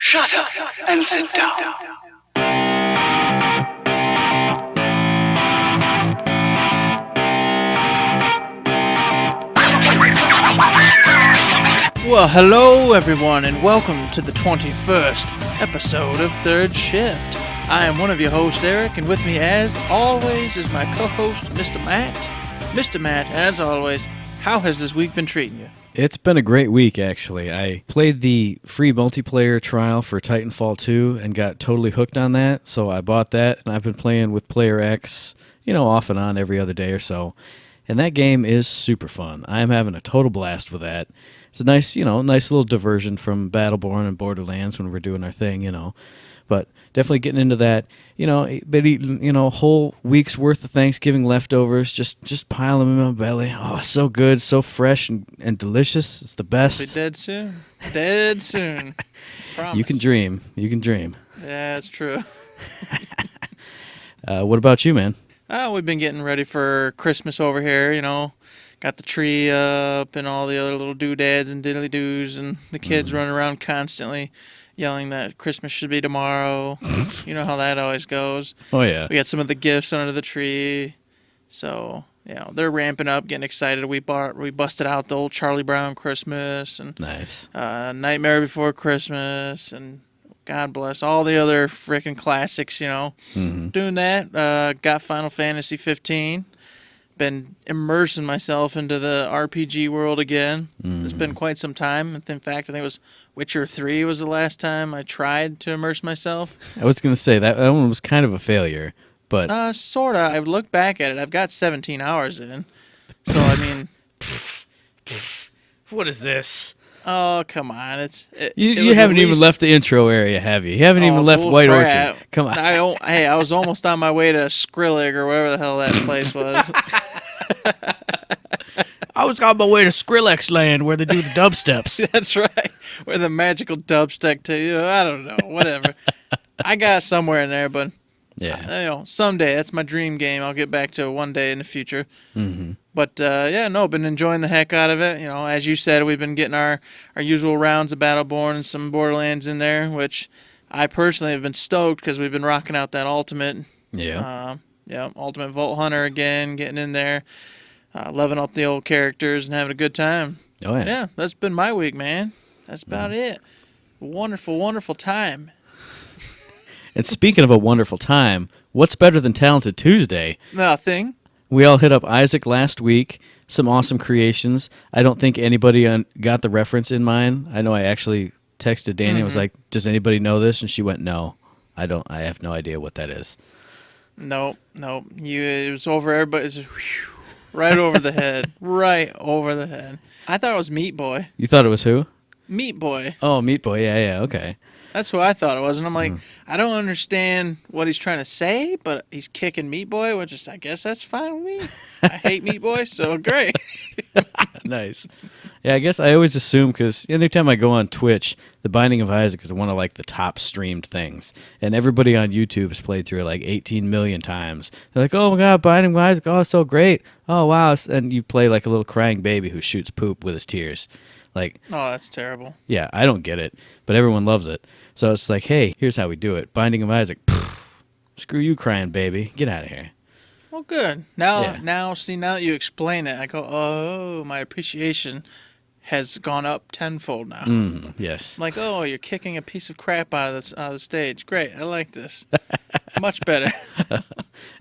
Shut up and sit down. Well, hello everyone, and welcome to the 21st episode of Third Shift. I am one of your hosts, Eric, and with me, as always, is my co-host, Mr. Matt. Mr. Matt, as always, how has this week been treating you? It's been a great week, actually. I played the free multiplayer trial for Titanfall 2 and got totally hooked on that, so I bought that, and I've been playing with Player X, off and on every other day or so. And that game is super fun. I am having a total blast with that. It's a nice little diversion from Battleborn and Borderlands when we're doing our thing, But definitely getting into that, been eating, a whole week's worth of Thanksgiving leftovers, just piling them in my belly. Oh, so good, so fresh and delicious. It's the best. Be dead soon. Dead soon. Promise. You can dream. Yeah, it's true. What about you, man? We've been getting ready for Christmas over here, Got the tree up and all the other little doodads and diddly-doos, and the kids running around constantly yelling that Christmas should be tomorrow. You know how that always goes. Oh, yeah. We got some of the gifts under the tree. So, they're ramping up, getting excited. We busted out the old Charlie Brown Christmas and Nice. Nightmare Before Christmas, and God bless all the other freaking classics, Mm-hmm. Doing that, got Final Fantasy 15. Been immersing myself into the RPG world again. It's been quite some time. In fact, I think it was Witcher 3 was the last time I tried to immerse myself. I was going to say, that one was kind of a failure, but... Sorta. I look back at it. I've got 17 hours in. So, I mean... What is this? Oh, come on. You haven't even left the intro area, have you? You haven't even left White Orchard. Come on. I was almost on my way to Skrillex or whatever the hell that place was. I was on my way to Skrillex land where they do the dubsteps. That's right. Where the magical dubstep I don't know. Whatever. I got somewhere in there, but someday. That's my dream game. I'll get back to one day in the future. Mm-hmm. But, been enjoying the heck out of it. As you said, we've been getting our usual rounds of Battleborn and some Borderlands in there, which I personally have been stoked because we've been rocking out that Ultimate. Yeah. Ultimate Vault Hunter again, getting in there, loving up the old characters and having a good time. Oh, yeah. Yeah, that's been my week, man. That's about it. Wonderful, wonderful time. And speaking of a wonderful time, what's better than Talented Tuesday? Nothing. We all hit up Isaac last week. Some awesome creations. I don't think anybody got the reference in mind. I know I actually texted Danny. I was like, does anybody know this? And she went, no. I have no idea what that is. Nope. It was over everybody's right over the head. Right over the head. I thought it was Meat Boy. You thought it was who? Meat Boy. Oh, Meat Boy. Yeah, okay. That's who I thought it was. And I'm like, I don't understand what he's trying to say, but he's kicking Meat Boy, which is, I guess that's fine with me. I hate Meat Boy, so great. Nice. Yeah, I guess I always assume, because anytime I go on Twitch, The Binding of Isaac is one of the top streamed things. And everybody on YouTube has played through it 18 million times. They're like, oh my God, Binding of Isaac, oh, it's so great. Oh, wow. And you play like a little crying baby who shoots poop with his tears. Oh, that's terrible. Yeah, I don't get it, but everyone loves it. So it's like, hey, here's how we do it. Binding of Isaac. Screw you, crying baby. Get out of here. Well, good. Now that you explain it, I go, oh, my appreciation has gone up tenfold now. Yes. I'm like, oh, you're kicking a piece of crap out of the stage. Great. I like this. Much better.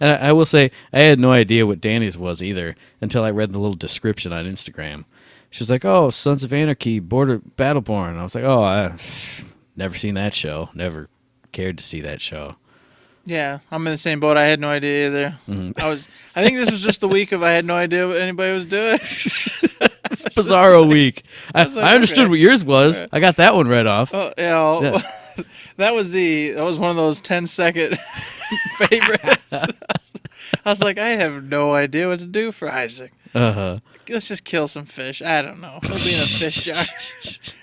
And I will say, I had no idea what Danny's was either until I read the little description on Instagram. She was like, oh, Sons of Anarchy, Battleborn. I was like, oh, I've never seen that show. Never cared to see that show. Yeah, I'm in the same boat. I had no idea either. I think this was just the week of I had no idea what anybody was doing. It's a bizarro week. I understood what yours was. I got that one right off. Oh, yeah. That was one of those 10-second favorites. I was like, I have no idea what to do for Isaac. Uh-huh. Let's just kill some fish. I don't know. We'll be in a fish jar.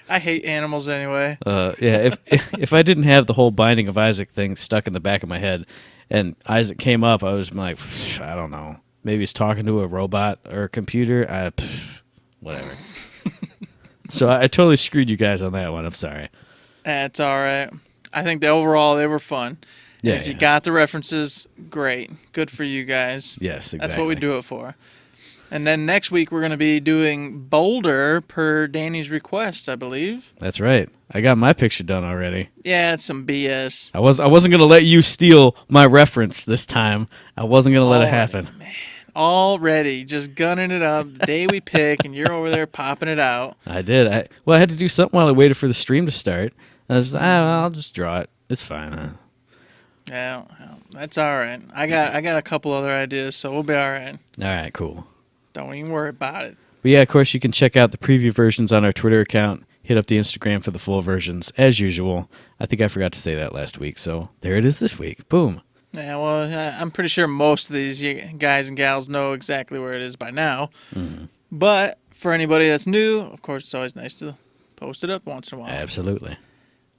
I hate animals anyway. Yeah, if I didn't have the whole Binding of Isaac thing stuck in the back of my head and Isaac came up, I was like, I don't know. Maybe he's talking to a robot or a computer. Whatever. So I totally screwed you guys on that one. I'm sorry. That's all right. I think overall they were fun. Yeah, And if you got the references, great. Good for you guys. Yes, exactly. That's what we do it for. And then next week we're going to be doing Boulder per Danny's request, I believe. That's right. I got my picture done already. Yeah, it's some BS. I wasn't gonna let you steal my reference this time. I wasn't gonna let it happen. Man. Already, just gunning it up the day we pick, and you're over there popping it out. I did. I had to do something while I waited for the stream to start. I was I'll just draw it. It's fine. Yeah, well, that's all right. I got a couple other ideas, so we'll be all right. All right, cool. Don't even worry about it. But yeah, of course, you can check out the preview versions on our Twitter account. Hit up the Instagram for the full versions, as usual. I think I forgot to say that last week, so there it is this week. Boom. Yeah, well, I'm pretty sure most of these guys and gals know exactly where it is by now. Mm-hmm. But for anybody that's new, of course, it's always nice to post it up once in a while. Absolutely.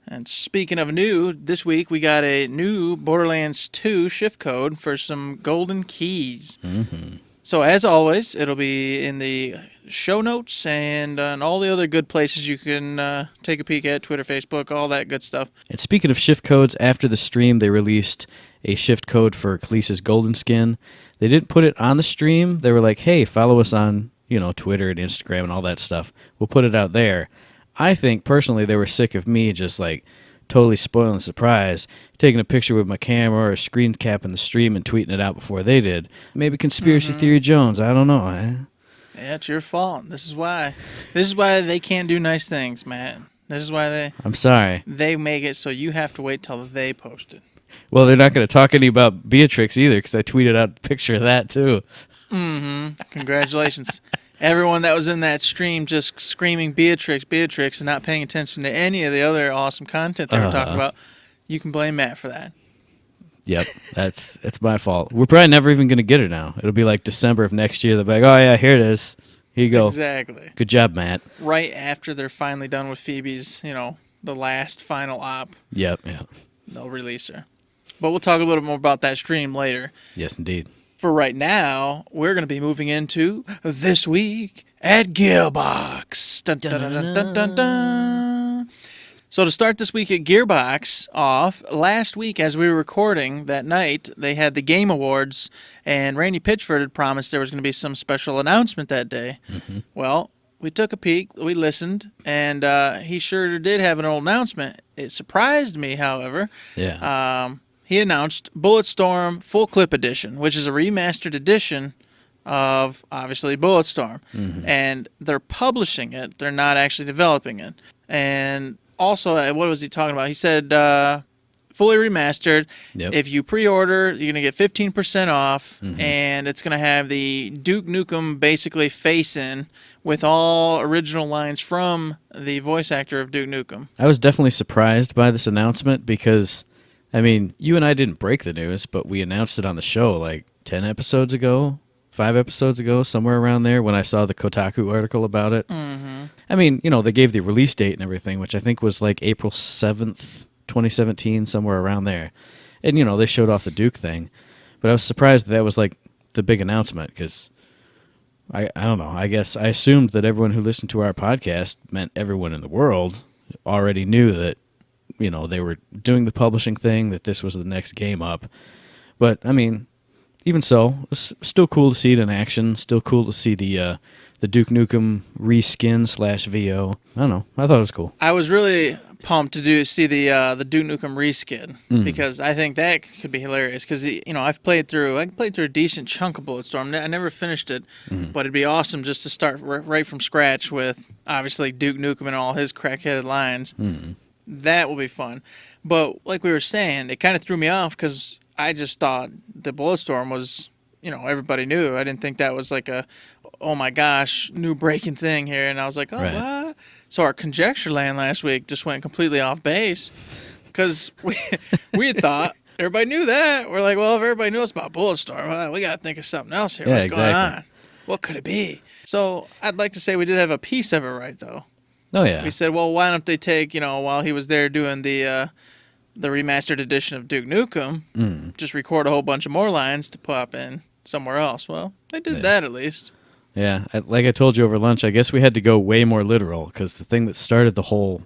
And speaking of new, this week we got a new Borderlands 2 shift code for some golden keys. Mm-hmm. So as always, it'll be in the show notes and all the other good places you can take a peek at, Twitter, Facebook, all that good stuff. And speaking of shift codes, after the stream, they released a shift code for Khaleesi's golden skin. They didn't put it on the stream. They were like, hey, follow us on Twitter and Instagram and all that stuff. We'll put it out there. I think, personally, they were sick of me just, totally spoiling the surprise, taking a picture with my camera or screen capping the stream and tweeting it out before they did. Maybe Conspiracy Theory Jones. I don't know. Yeah, it's your fault. This is why they can't do nice things, Matt. This is why I'm sorry. They make it so you have to wait till they post it. Well, they're not going to talk any about Beatrix either because I tweeted out a picture of that, too. Mm-hmm. Congratulations. Everyone that was in that stream just screaming Beatrix, Beatrix, and not paying attention to any of the other awesome content they were talking about, you can blame Matt for that. Yep, it's my fault. We're probably never even going to get her now. It'll be like December of next year. They'll be like, oh, yeah, here it is. Here you go. Exactly. Good job, Matt. Right after they're finally done with Phoebe's, the last final op. Yep. They'll release her. But we'll talk a little more about that stream later. Yes, indeed. For right now, we're going to be moving into This Week at Gearbox. Dun, dun, dun, dun, dun, dun, dun. So to start this week at Gearbox off, last week as we were recording that night, they had the Game Awards, and Randy Pitchford had promised there was going to be some special announcement that day. Mm-hmm. Well, we took a peek, we listened, and he sure did have an old announcement. It surprised me, however. Yeah. He announced Bulletstorm Full Clip Edition, which is a remastered edition of, obviously, Bulletstorm. Mm-hmm. And they're publishing it. They're not actually developing it. And also, what was he talking about? He said fully remastered. Yep. If you pre-order, you're going to get 15% off, and it's going to have the Duke Nukem basically face-in with all original lines from the voice actor of Duke Nukem. I was definitely surprised by this announcement because, you and I didn't break the news, but we announced it on the show 10 episodes ago, 5 episodes ago, somewhere around there when I saw the Kotaku article about it. Mm-hmm. They gave the release date and everything, which I think was April 7th, 2017, somewhere around there. And, they showed off the Duke thing. But I was surprised that was the big announcement because I don't know. I guess I assumed that everyone who listened to our podcast meant everyone in the world already knew that they were doing the publishing thing, that this was the next game up. But, even so, it's still cool to see it in action. Still cool to see the Duke Nukem reskin / VO. I don't know. I thought it was cool. I was really pumped to see the Duke Nukem reskin because I think that could be hilarious. Because I played through a decent chunk of Bulletstorm. I never finished it, but it'd be awesome just to start right from scratch with obviously Duke Nukem and all his crackheaded lines. That will be fun. But like we were saying, it kind of threw me off because I just thought the Bulletstorm was, everybody knew. I didn't think that was a, oh my gosh, new breaking thing here. And I was like, oh, right. What? So our conjecture land last week just went completely off base because we had thought everybody knew that. We're like, well, if everybody knows about Bulletstorm, we got to think of something else here. Yeah, What's exactly. going on? What could it be? So I'd like to say we did have a piece of it right, though. Oh, yeah. We said, well, why don't they take, while he was there doing the remastered edition of Duke Nukem, just record a whole bunch of more lines to pop in somewhere else. Well, they did that at least. Yeah, like I told you over lunch, I guess we had to go way more literal because the thing that started the whole,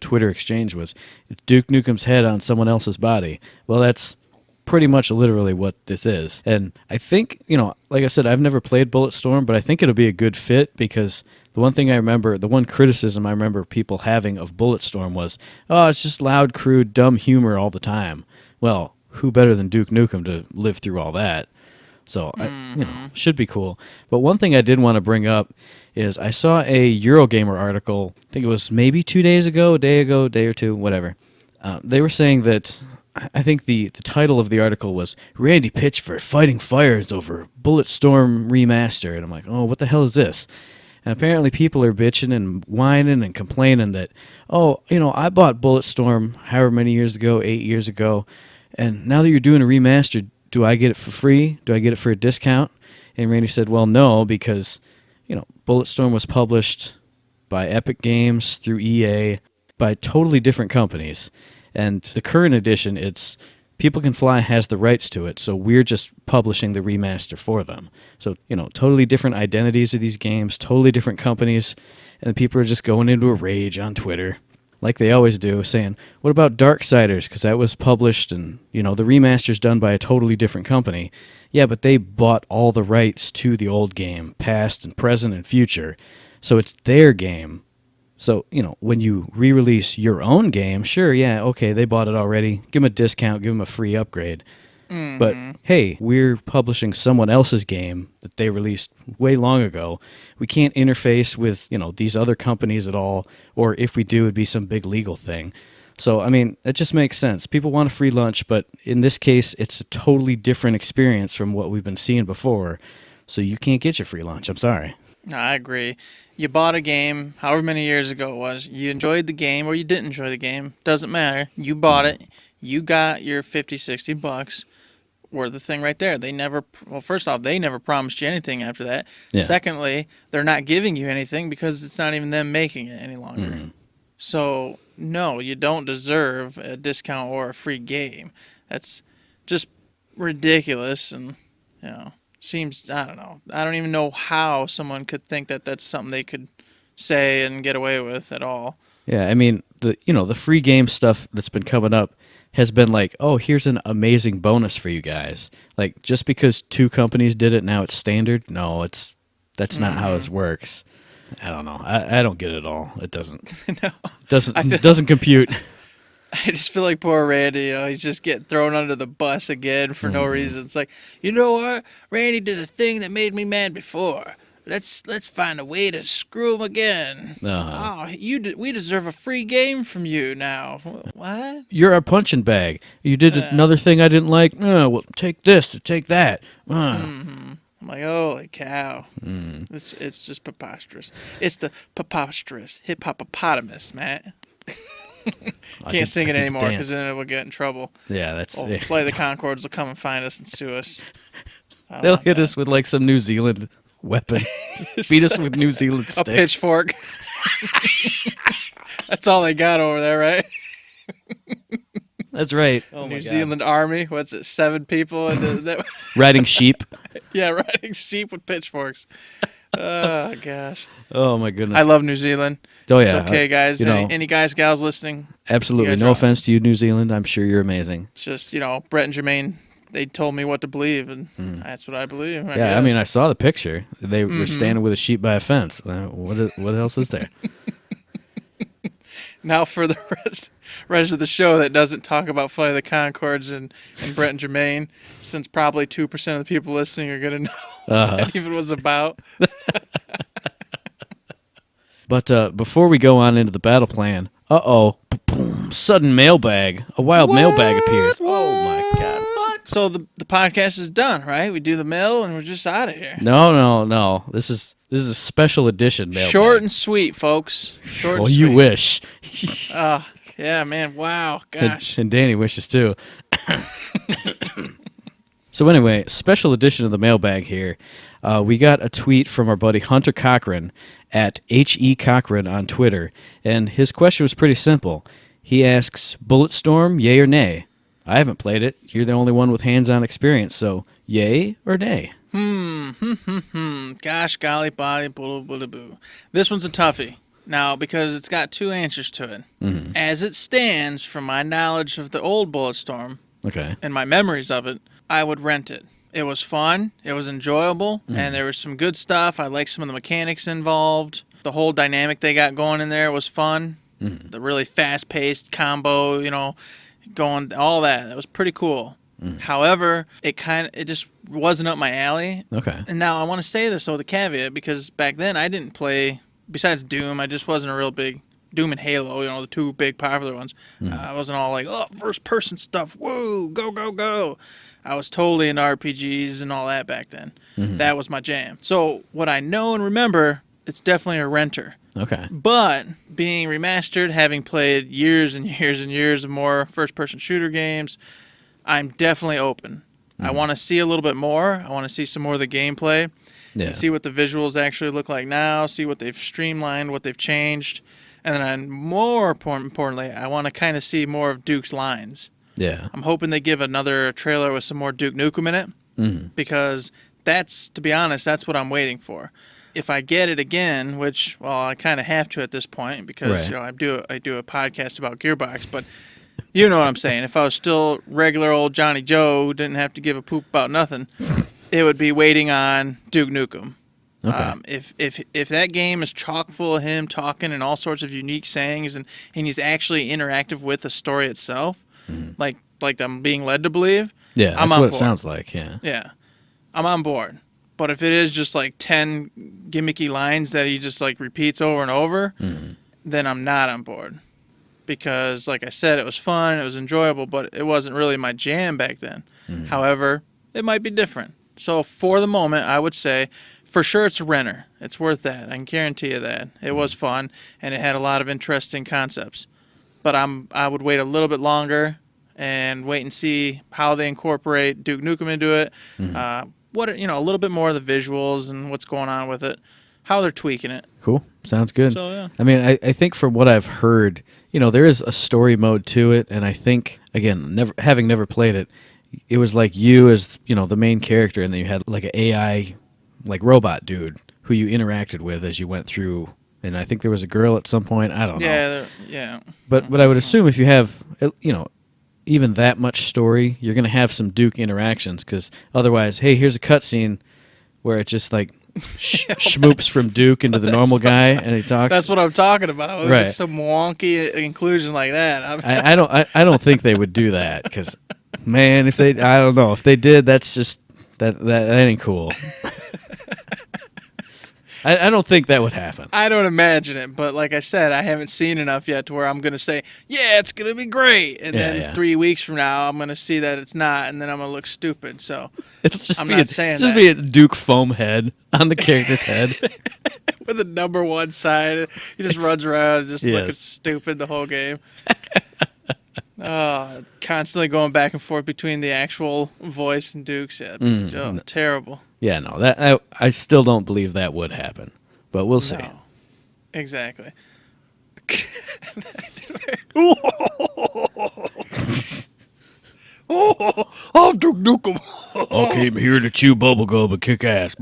Twitter exchange was, it's Duke Nukem's head on someone else's body. Well, that's pretty much literally what this is. And I think, like I said, I've never played Bulletstorm, but I think it'll be a good fit because the one criticism I remember people having of Bulletstorm was, oh, it's just loud, crude, dumb humor all the time. Well, who better than Duke Nukem to live through all that? So, should be cool. But one thing I did want to bring up is I saw a Eurogamer article, I think it was maybe 2 days ago, a day or two, whatever. They were saying that, I think the title of the article was, Randy pitched for Fighting Fires over Bulletstorm Remaster. And I'm like, oh, what the hell is this? And apparently people are bitching and whining and complaining that, I bought Bulletstorm however many years ago, 8 years ago, and now that you're doing a remaster, do I get it for free? Do I get it for a discount? And Randy said, well, no, because, Bulletstorm was published by Epic Games through EA by totally different companies. And the current edition, it's People Can Fly has the rights to it, so we're just publishing the remaster for them. So, totally different identities of these games, totally different companies, and people are just going into a rage on Twitter, like they always do, saying, what about Darksiders? Because that was published and, the remaster's done by a totally different company. Yeah, but they bought all the rights to the old game, past and present and future, so it's their game. So, when you re-release your own game, sure, yeah, okay, they bought it already. Give them a discount, give them a free upgrade. Mm-hmm. But, hey, we're publishing someone else's game that they released way long ago. We can't interface with, these other companies at all, or if we do, it'd be some big legal thing. So, it just makes sense. People want a free lunch, but in this case, it's a totally different experience from what we've been seeing before. So you can't get your free lunch. I'm sorry. No, I agree. You bought a game however many years ago it was. You enjoyed the game or you didn't enjoy the game. Doesn't matter. You bought it. You got your $50, $60 worth of thing right there. First off, they never promised you anything after that. Yeah. Secondly, they're not giving you anything because it's not even them making it any longer. Mm-hmm. So, no, you don't deserve a discount or a free game. That's just ridiculous and, seems, I don't know. I don't even know how someone could think that that's something they could say and get away with at all. Yeah, the free game stuff that's been coming up has been like, oh, here's an amazing bonus for you guys. Like, just because two companies did it, now it's standard? No, that's not how it works. I don't know. I don't get it at all. It doesn't. No. Doesn't compute. I just feel like poor Randy, he's just getting thrown under the bus again for no reason. It's like, you know what? Randy did a thing that made me mad before. Let's find a way to screw him again. Uh-huh. Oh, we deserve a free game from you now. What? You're a punching bag. You did another thing I didn't like. Well, take this or take that. Mm-hmm. I'm like, holy cow. It's just preposterous. It's the preposterous hippopotamus, Matt. Can't sing it anymore because then we'll get in trouble. Yeah, that's it. Flight of the Conchords will come and find us and sue us. They'll hit us with like some New Zealand weapon. Beat us with New Zealand sticks. A pitchfork. That's all they got over there, right? That's right. Oh New Zealand Army. What's it? 7 people riding sheep. Yeah, riding sheep with pitchforks. Oh gosh. Oh my goodness. I love New Zealand. Oh yeah. It's okay, guys. Any guys, gals listening? Absolutely. No offense to you, New Zealand. I'm sure you're amazing. It's just Brett and Jermaine. They told me what to believe, and that's what I believe. I saw the picture. They were standing with a sheep by a fence. What else is there? Now for the rest of the show that doesn't talk about Flight of the Conchords and Brett and Jermaine, since probably 2% of the people listening are going to know what that even was about. But before we go on into the battle plan, sudden mailbag. A wild mailbag appears. Oh my god. So the podcast is done, right? We do the mail and we're just out of here. No. This is a special edition mailbag. Short and sweet, folks. Short and sweet. You wish. Yeah, man. Wow. Gosh. And Danny wishes too. So anyway, special edition of the mailbag here. We got a tweet from our buddy Hunter Cochran at HE Cochran on Twitter, and his question was pretty simple. He asks, Bulletstorm, yay or nay? I haven't played it. You're the only one with hands-on experience, so yay or nay? Gosh, golly, body, boo. This one's a toughie. Now, because it's got two answers to it. As it stands, from my knowledge of the old Bulletstorm and my memories of it, I would rent it. It was fun. It was enjoyable. And there was some good stuff. I liked some of the mechanics involved. The whole dynamic they got going in there was fun. The really fast-paced combo, going, all that. That was pretty cool. However, it just wasn't up my alley. Okay. And now I want to say this with a caveat, because back then I didn't play, besides Doom, I just wasn't a real big Doom and Halo, the two big popular ones. I wasn't all like, oh, first-person stuff, whoa, go, go, go. I was totally into RPGs and all that back then. That was my jam. So what I know and remember, it's definitely a renter. Okay. But being remastered, having played years and years and years of more first-person shooter games, I'm definitely open. I want to see a little bit more. I want to see some more of the gameplay. Yeah. See what the visuals actually look like now. See what they've streamlined, what they've changed. And then more importantly, I want to kind of see more of Duke's lines. Yeah. I'm hoping they give another trailer with some more Duke Nukem in it. Because to be honest, that's what I'm waiting for. If I get it again, which, well, I kind of have to at this point because I do a podcast about Gearbox, but you know what I'm saying. If I was still regular old Johnny Joe who didn't have to give a poop about nothing, it would be waiting on Duke Nukem. Okay. If that game is chock full of him talking and all sorts of unique sayings, and he's actually interactive with the story itself, like I'm being led to believe, Yeah, I'm that's on what board. it sounds like, yeah. Yeah, I'm on board. But if it is just like 10 gimmicky lines that he just like repeats over and over, then I'm not on board. Because, like I said, it was fun, it was enjoyable, but it wasn't really my jam back then. However, it might be different. So for the moment, I would say, for sure it's a renter. It's worth that. I can guarantee you that. It was fun, and it had a lot of interesting concepts. But I would wait a little bit longer and wait and see how they incorporate Duke Nukem into it. A little bit more of the visuals and what's going on with it, how they're tweaking it. Cool. Sounds good. So, yeah. I mean, I think from what I've heard, there is a story mode to it, and I think, again, having never played it, it was like you as, the main character, and then you had like an AI, like robot dude who you interacted with as you went through, and I think there was a girl at some point. I don't know. Yeah. But I would assume if you have, even that much story, you're going to have some Duke interactions, because otherwise, hey, here's a cutscene where it just like schmoops from Duke into the normal guy, and he talks. That's what I'm talking about. Right. It's some wonky inclusion like that. I don't think they would do that, because, man, I don't know, if they did, that's just that ain't cool. I don't think that would happen. I don't imagine it, but like I said, I haven't seen enough yet to where I'm going to say, yeah, it's going to be great. And then 3 weeks from now, I'm going to see that it's not, and then I'm going to look stupid. So I'm not saying that. Just be a Duke foam head on the character's head. With the number one side. He just runs around and just looking stupid the whole game. Constantly going back and forth between the actual voice and Duke's. Yeah, terrible. Yeah, no, that I still don't believe that would happen, but we'll see. No, exactly. Oh, Duke Nukem. I came here to chew bubblegum and kick ass.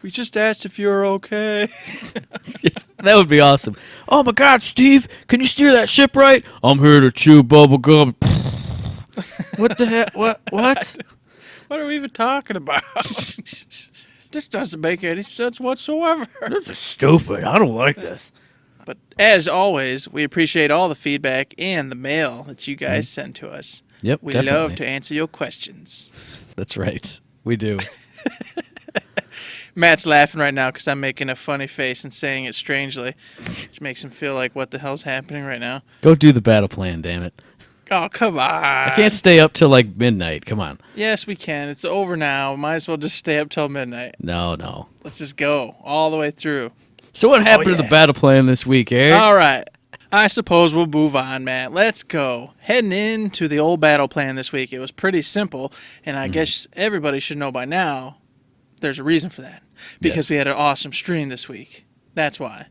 We just asked if you were okay. That would be awesome. Oh my God, Steve, can you steer that ship right? I'm here to chew bubblegum. What the heck? What? What are we even talking about? This doesn't make any sense whatsoever. This is stupid. I don't like this. But as always, we appreciate all the feedback and the mail that you guys send to us. Yep, we definitely love to answer your questions. That's right. We do. Matt's laughing right now because I'm making a funny face and saying it strangely, which makes him feel like, what the hell's happening right now? Go do the battle plan, damn it. Oh, come on. I can't stay up till like midnight. Come on. Yes, we can. It's over now. Might as well just stay up till midnight. No. Let's just go all the way through. So what happened to the battle plan this week, Eric? All right. I suppose we'll move on, Matt. Let's go. Heading into the old battle plan this week, it was pretty simple, and I guess everybody should know by now there's a reason for that. Because we had an awesome stream this week. That's why.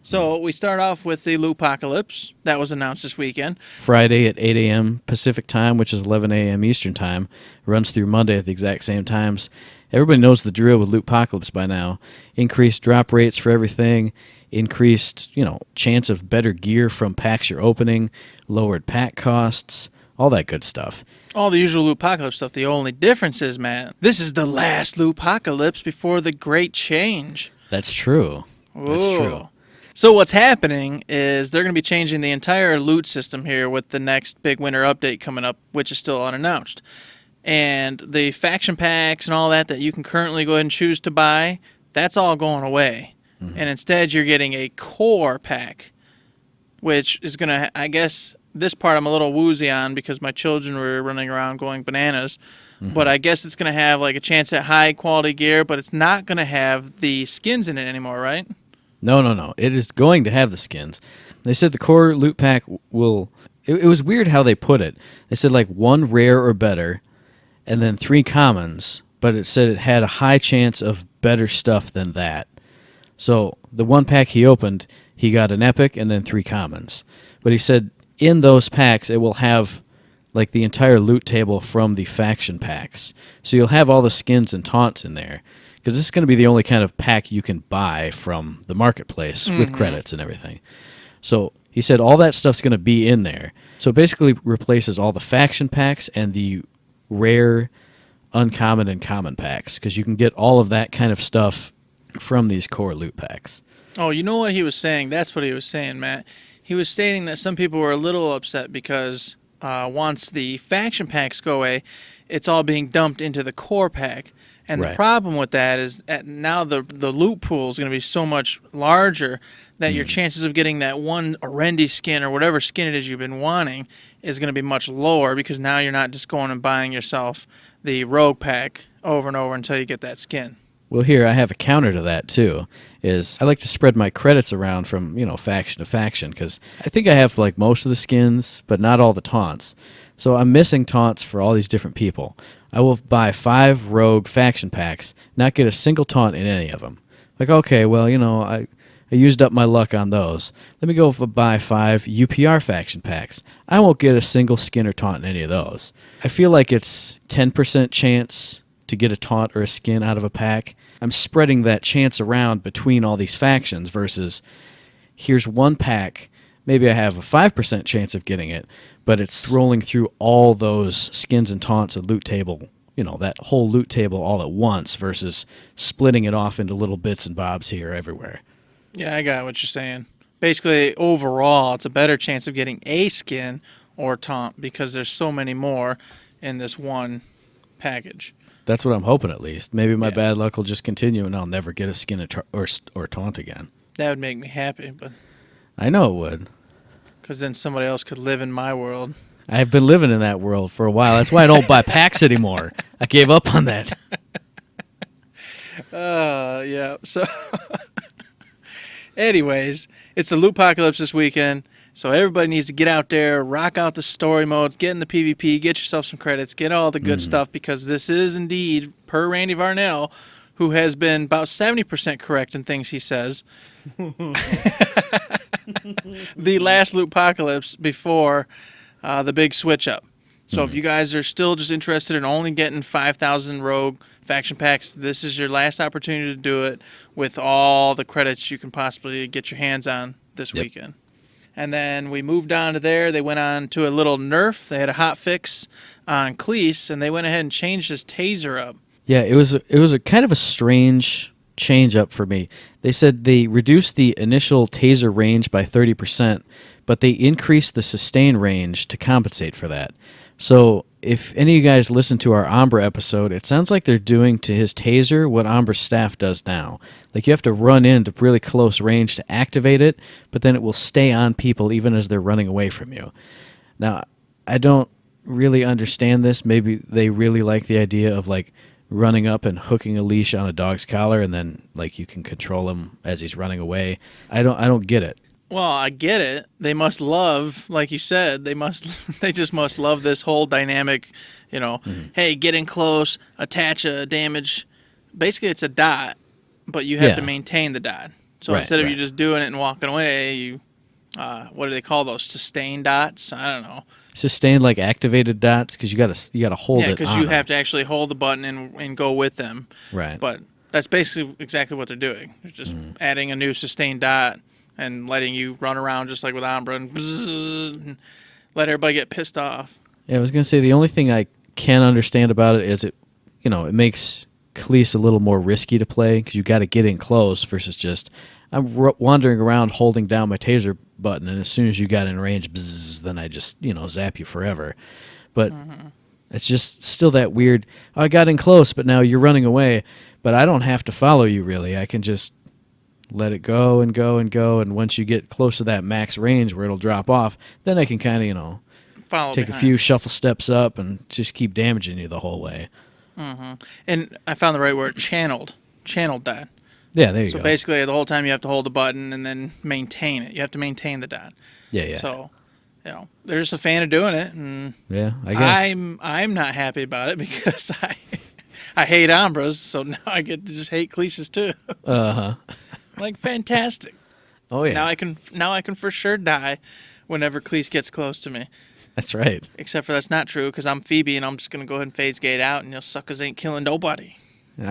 So we start off with the Loopocalypse. That was announced this weekend. Friday at 8 a.m. Pacific time, which is 11 a.m. Eastern time. Runs through Monday at the exact same times. everybody knows the drill with Lootpocalypse by now. Increased drop rates for everything, increased, chance of better gear from packs you're opening, lowered pack costs, all that good stuff. All the usual Lootpocalypse stuff. The only difference is, man, this is the last Lootpocalypse before the great change. That's true. That's Ooh. true. So what's happening is they're going to be changing the entire loot system here with the next big winter update coming up, which is still unannounced. And the faction packs and all that you can currently go ahead and choose to buy, that's all going away. Mm-hmm. And instead you're getting a core pack, which is going to, I guess, this part I'm a little woozy on because my children were running around going bananas. Mm-hmm. But I guess it's going to have like a chance at high quality gear, but it's not going to have the skins in it anymore, right? No. It is going to have the skins. They said the core loot pack will... It was weird how they put it. They said like 1 rare or better, and then 3 commons, but it said it had a high chance of better stuff than that. So the 1 pack he opened, he got an epic and then 3 commons. But he said in those packs it will have like the entire loot table from the faction packs. So you'll have all the skins and taunts in there. Because this is going to be the only kind of pack you can buy from the marketplace with credits and everything. So he said all that stuff's going to be in there. So it basically replaces all the faction packs and the rare, uncommon, and common packs. Because you can get all of that kind of stuff from these core loot packs. Oh, you know what he was saying? That's what he was saying, Matt. He was stating that some people were a little upset because once the faction packs go away, it's all being dumped into the core pack. And right. The problem with that is now the loot pool is going to be so much larger that your chances of getting that one Orendi skin or whatever skin it is you've been wanting is going to be much lower because now you're not just going and buying yourself the rogue pack over and over until you get that skin. Well, here I have a counter to that too. Is I like to spread my credits around from faction to faction because I think I have like most of the skins, but not all the taunts. So I'm missing taunts for all these different people. I will buy 5 rogue faction packs, not get a single taunt in any of them. Like, okay, well, I used up my luck on those. Let me go buy 5 UPR faction packs. I won't get a single skin or taunt in any of those. I feel like it's 10% chance to get a taunt or a skin out of a pack. I'm spreading that chance around between all these factions versus here's 1 pack. Maybe I have a 5% chance of getting it, but it's rolling through all those skins and taunts and loot table, that whole loot table all at once versus splitting it off into little bits and bobs here everywhere. Yeah, I got what you're saying. Basically, overall, it's a better chance of getting a skin or taunt because there's so many more in this one package. That's what I'm hoping at least. Maybe my bad luck will just continue and I'll never get a skin or taunt again. That would make me happy, but... I know it would. Because then somebody else could live in my world. I've been living in that world for a while. That's why I don't buy packs anymore. I gave up on that. Yeah. So, anyways, it's the Lootpocalypse this weekend. So everybody needs to get out there, rock out the story modes, get in the PvP, get yourself some credits, get all the good stuff, because this is indeed, per Randy Varnell, who has been about 70% correct in things he says, the last Lootpocalypse before the big switch up. So if you guys are still just interested in only getting 5,000 rogue faction packs, this is your last opportunity to do it with all the credits you can possibly get your hands on this weekend. And then we moved on to there. They went on to a little nerf. They had a hot fix on Cleese, and they went ahead and changed his taser up. Yeah, it was a kind of a strange change up for me. They said they reduced the initial taser range by 30%, but they increased the sustain range to compensate for that. So if any of you guys listen to our Umbra episode, it sounds like they're doing to his taser what Umbra's staff does now. Like you have to run into really close range to activate it, but then it will stay on people even as they're running away from you. Now, I don't really understand this. Maybe they really like the idea of like running up and hooking a leash on a dog's collar and then like you can control him as he's running away. I don't get it. Well, I get it. They must love, like you said, they just must love this whole dynamic, hey, get in close, attach a damage. Basically, it's a dot, but you have to maintain the dot. So instead of you just doing it and walking away, you what do they call those? Sustain dots? I don't know. Sustained like activated dots because you gotta hold it. Yeah, because you have to actually hold the button and go with them. Right. But that's basically exactly what they're doing. They're just adding a new sustained dot and letting you run around just like with Umbra and let everybody get pissed off. Yeah, I was gonna say the only thing I can understand about it is it makes Khalees a little more risky to play because you got to get in close versus just I'm wandering around holding down my taser button, and as soon as you got in range, bzzz, then I just zap you forever. But it's just still that weird. Oh, I got in close, but now you're running away. But I don't have to follow you really. I can just let it go and go and go, and once you get close to that max range where it'll drop off, then I can kind of follow take behind. a few shuffle steps up and just keep damaging you the whole way. And I found the right word, channeled that. Yeah, there you go. So basically, the whole time you have to hold the button and then maintain it. You have to maintain the dot. Yeah. So, they're just a fan of doing it, and yeah, I guess I'm not happy about it because I hate Umbras, so now I get to just hate Khalees too. Like fantastic. Oh yeah. Now I can for sure die whenever Khalees gets close to me. That's right. Except for that's not true because I'm Phoebe and I'm just gonna go ahead and phase gate out, and suckers ain't killing nobody.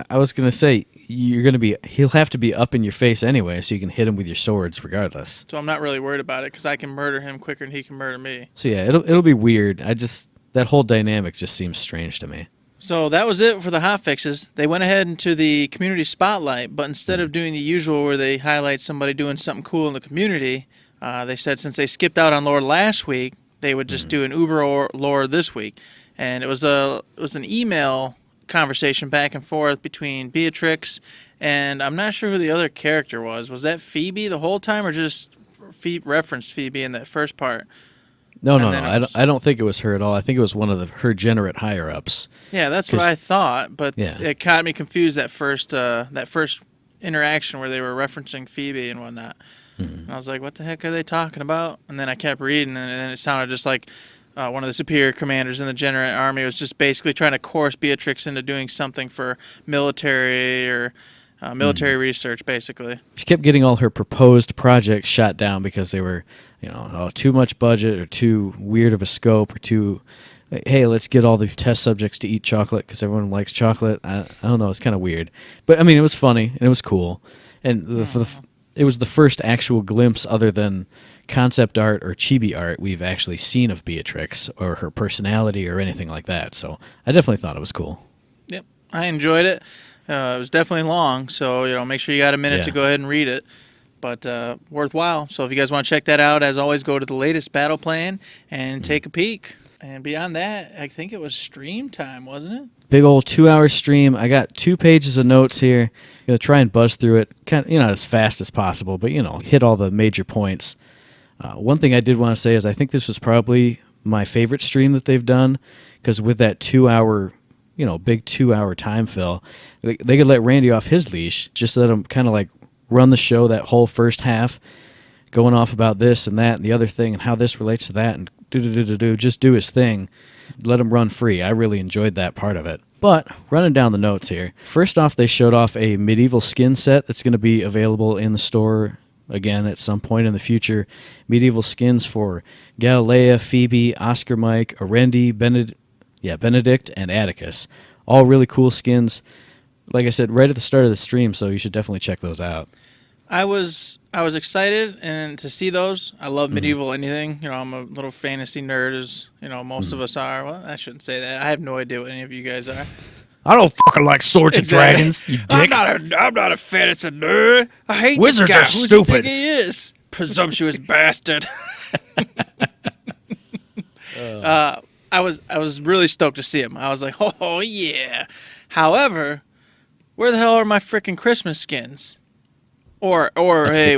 I was gonna say he'll have to be up in your face anyway, so you can hit him with your swords regardless. So I'm not really worried about it because I can murder him quicker than he can murder me. So yeah, it'll be weird. That whole dynamic just seems strange to me. So that was it for the hotfixes. They went ahead into the community spotlight, but instead of doing the usual where they highlight somebody doing something cool in the community, they said since they skipped out on lore last week, they would just do an Uber lore this week. And it was an email conversation back and forth between Beatrix and I'm not sure who the other character was. Was that Phoebe the whole time or just referenced Phoebe in that first part? No. I don't think it was her at all. I think it was one of her generate higher ups. Yeah, that's what I thought, but yeah. It caught me confused that first interaction where they were referencing Phoebe and whatnot. And I was like, what the heck are they talking about? And then I kept reading, and then it sounded just like one of the superior commanders in the Generate Army was just basically trying to coerce Beatrix into doing something for military or military research, basically. She kept getting all her proposed projects shot down because they were, too much budget or too weird of a scope or too, hey, let's get all the test subjects to eat chocolate because everyone likes chocolate. I don't know. It's kind of weird. But, I mean, it was funny and it was cool. And it was the first actual glimpse other than concept art or chibi art we've actually seen of Beatrix or her personality or anything like that. So I definitely thought it was cool. Yep, I enjoyed it. It was definitely long, so make sure you got a minute to go ahead and read it. But worthwhile. So if you guys want to check that out, as always, go to the latest battle plan and take a peek. And beyond that, I think it was stream time, wasn't it? Big old 2-hour stream. I got 2 pages of notes here. Gonna try and buzz through it, kind of, not as fast as possible, but hit all the major points. One thing I did want to say is I think this was probably my favorite stream that they've done because with that 2-hour, big 2-hour time fill, they could let Randy off his leash, just let him kind of like run the show that whole first half, going off about this and that and the other thing and how this relates to that and just do his thing. Let him run free. I really enjoyed that part of it. But running down the notes here, first off, they showed off a medieval skin set that's going to be available in the store again at some point in the future. Medieval skins for Galilea, Phoebe, Oscar Mike, Arendi, Benedict, and Atticus. All really cool skins. Like I said, right at the start of the stream, so you should definitely check those out. I was excited and to see those. I love medieval anything. I'm a little fantasy nerd, as most of us are. Well, I shouldn't say that. I have no idea what any of you guys are. I don't fucking like swords and dragons, you dick. I'm not a fantasy nerd. I hate wizards this guy. are Who stupid. Do you think he is presumptuous bastard. I was really stoked to see him. I was like, oh yeah. However, where the hell are my freaking Christmas skins? Or hey,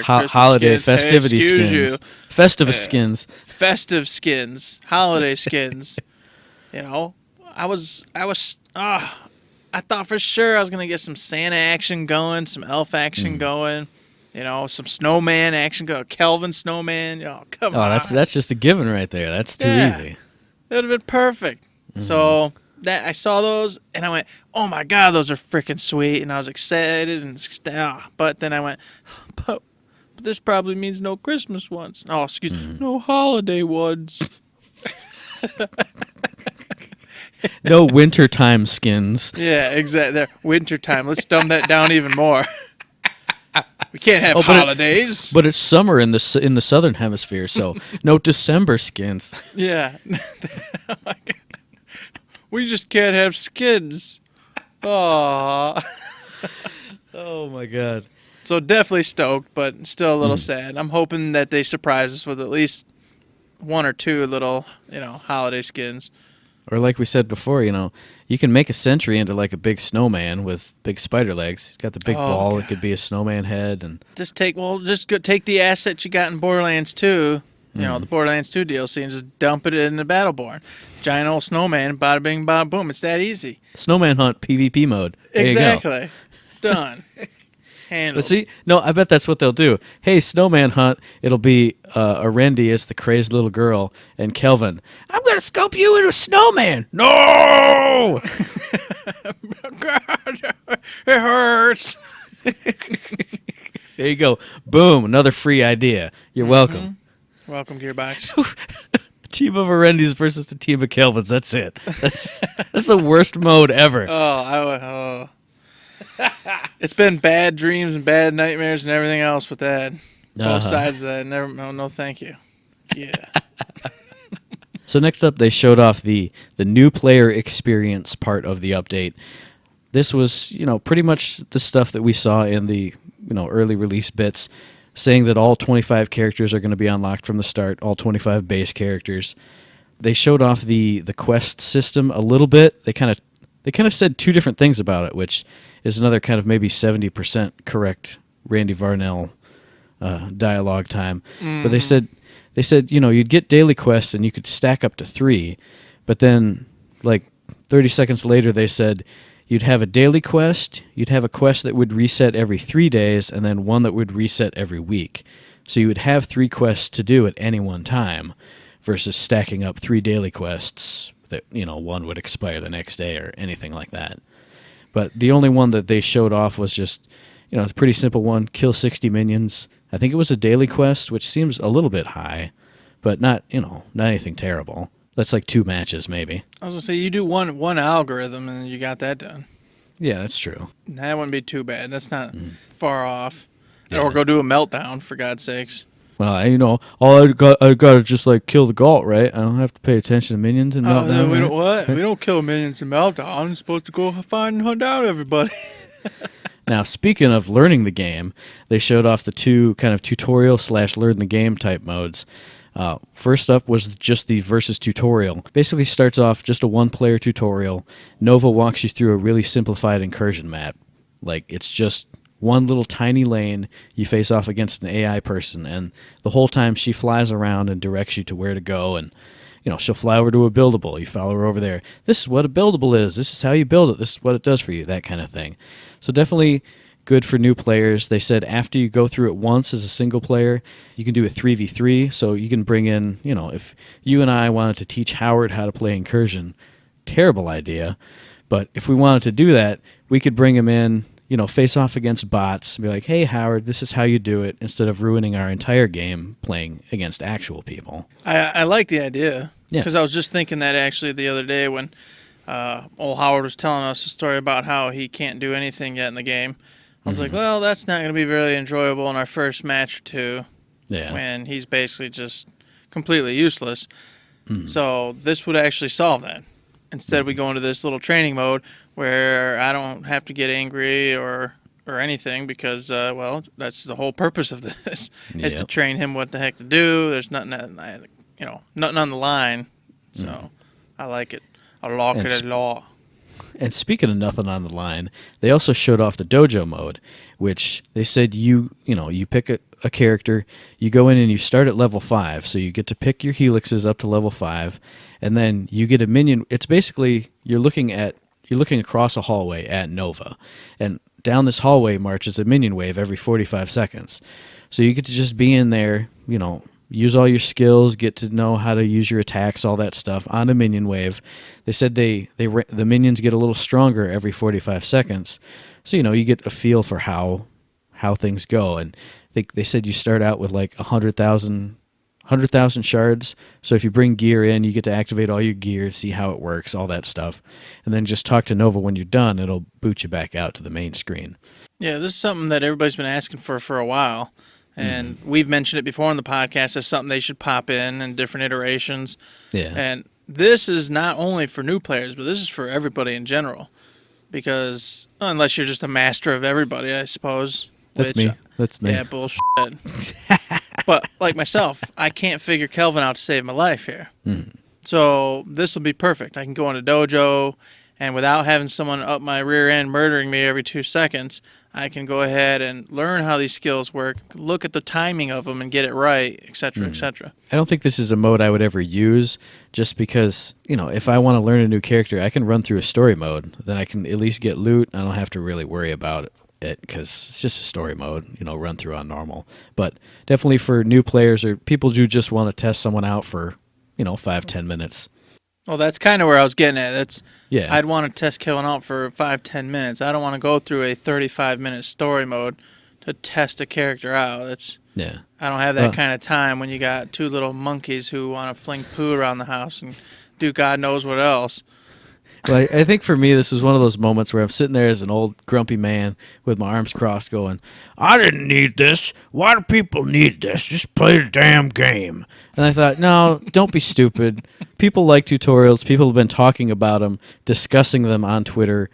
holiday skins. festivity Hey, skins, you. festive skins, festive skins, holiday skins. I thought for sure I was gonna get some Santa action going, some elf action going, some snowman action going, Kelvin snowman. Come on. That's just a given right there. That's too easy. That would have been perfect. So that I saw those and I went, oh my god, those are freaking sweet, and I was excited but then I went, but this probably means no Christmas ones. Oh, excuse me, no holiday ones. No wintertime skins. Yeah, exactly. Wintertime. Let's dumb that down even more. We can't have holidays. But it's summer in the southern hemisphere, so no December skins. Yeah. Oh my God. We just can't have skins. Aww. Oh my God. So definitely stoked, but still a little sad. I'm hoping that they surprise us with at least one or two little, holiday skins. Or like we said before, you can make a sentry into like a big snowman with big spider legs. He's got the big ball. God. It could be a snowman head, and Just take the asset you got in Borderlands 2, the Borderlands 2 DLC, and just dump it in the Battleborn. Giant old snowman, bada bing, bada boom. It's that easy. snowman hunt PvP mode. There Exactly. You Done. Handled. But see, no, I bet that's what they'll do. Hey, snowman hunt. It'll be Arendi as the crazed little girl, and Kelvin. I'm gonna scope you into a snowman. No. God, it hurts. There you go. Boom. Another free idea. You're welcome. Welcome, Gearbox. A team of Arendis versus a team of Kelvins. That's it. That's the worst mode ever. It's been bad dreams and bad nightmares and everything else with that. Both sides of that. No, thank you. Yeah. So next up, they showed off the new player experience part of the update. This was, pretty much the stuff that we saw in the, early release bits, saying that all 25 characters are going to be unlocked from the start, all 25 base characters. They showed off the quest system a little bit. They kind of said two different things about it, which is another kind of maybe 70% correct Randy Varnell dialogue time. But they said you'd get daily quests and you could stack up to 3, but then like 30 seconds later they said you'd have a daily quest, you'd have a quest that would reset every 3 days, and then one that would reset every week. So you would have 3 quests to do at any one time versus stacking up 3 daily quests that, one would expire the next day or anything like that. But the only one that they showed off was just, it's a pretty simple one, kill 60 minions. I think it was a daily quest, which seems a little bit high, but not anything terrible. That's like 2 matches maybe. I was going to say, you do one algorithm and you got that done. Yeah, that's true. That wouldn't be too bad. That's not far off. Yeah. Or go do a meltdown, for God's sakes. Well, all I got to just like kill the Galt, right? I don't have to pay attention to minions and meltdown. We right? don't what? We don't kill minions in meltdown. I'm supposed to go find and hunt down everybody. Now, speaking of learning the game, they showed off the 2 kind of tutorial/learn the game type modes. First up was just the versus tutorial. Basically starts off just a 1-player tutorial. Nova walks you through a really simplified incursion map. Like, it's just one little tiny lane. You face off against an AI person, and the whole time she flies around and directs you to where to go, and she'll fly over to a buildable. You follow her over there. This is what a buildable is. This is how you build it. This is what it does for you, that kind of thing. So definitely good for new players. They said after you go through it once as a single player, you can do a 3v3, so you can bring in, if you and I wanted to teach Howard how to play Incursion, terrible idea, but if we wanted to do that, we could bring him in, face off against bots, and be like, hey, Howard, this is how you do it, instead of ruining our entire game playing against actual people. I like the idea, because Yeah. I was just thinking that actually the other day when old Howard was telling us a story about how he can't do anything yet in the game. I was like, well, that's not going to be really enjoyable in our first match or 2 when he's basically just completely useless. So this would actually solve that. Instead, we go into this little training mode where I don't have to get angry or anything because, that's the whole purpose of this is to train him what the heck to do. There's nothing nothing on the line. So I like it. I like it a lot. And speaking of nothing on the line, they also showed off the dojo mode, which they said you pick a character, you go in and you start at level 5, so you get to pick your helixes up to level 5, and then you get a minion. It's basically you're looking across a hallway at Nova, and down this hallway marches a minion wave every 45 seconds. So you get to just be in there, use all your skills, get to know how to use your attacks, all that stuff on a minion wave. They said the minions get a little stronger every 45 seconds. So, you get a feel for how things go. And They said you start out with like 100,000 shards. So if you bring gear in, you get to activate all your gear, see how it works, all that stuff. And then just talk to Nova when you're done. It'll boot you back out to the main screen. Yeah, this is something that everybody's been asking for a while. And we've mentioned it before on the podcast as something they should pop in different iterations. Yeah. And this is not only for new players, but this is for everybody in general. Because, unless you're just a master of everybody, I suppose. That's me. That's me. Yeah, bullshit. But, like myself, I can't figure Kelvin out to save my life here. So, this will be perfect. I can go into dojo, and without having someone up my rear end murdering me every 2 seconds, I can go ahead and learn how these skills work, look at the timing of them and get it right, etc., etc. I don't think this is a mode I would ever use, just because, if I want to learn a new character, I can run through a story mode. Then I can at least get loot. I don't have to really worry about it because it's just a story mode, run through on normal. But definitely for new players or people who just want to test someone out for, 5-10 minutes. Well, that's kind of where I was getting at. Yeah. I'd want to test killing out for 5-10 minutes. I don't want to go through a 35-minute story mode to test a character out. Yeah. I don't have that kind of time when you got two little monkeys who want to fling poo around the house and do God knows what else. Well, I think for me, this is one of those moments where I'm sitting there as an old grumpy man with my arms crossed going, I didn't need this. Why do people need this? Just play the damn game. And I thought, no, don't be stupid. People like tutorials. People have been talking about them, discussing them on Twitter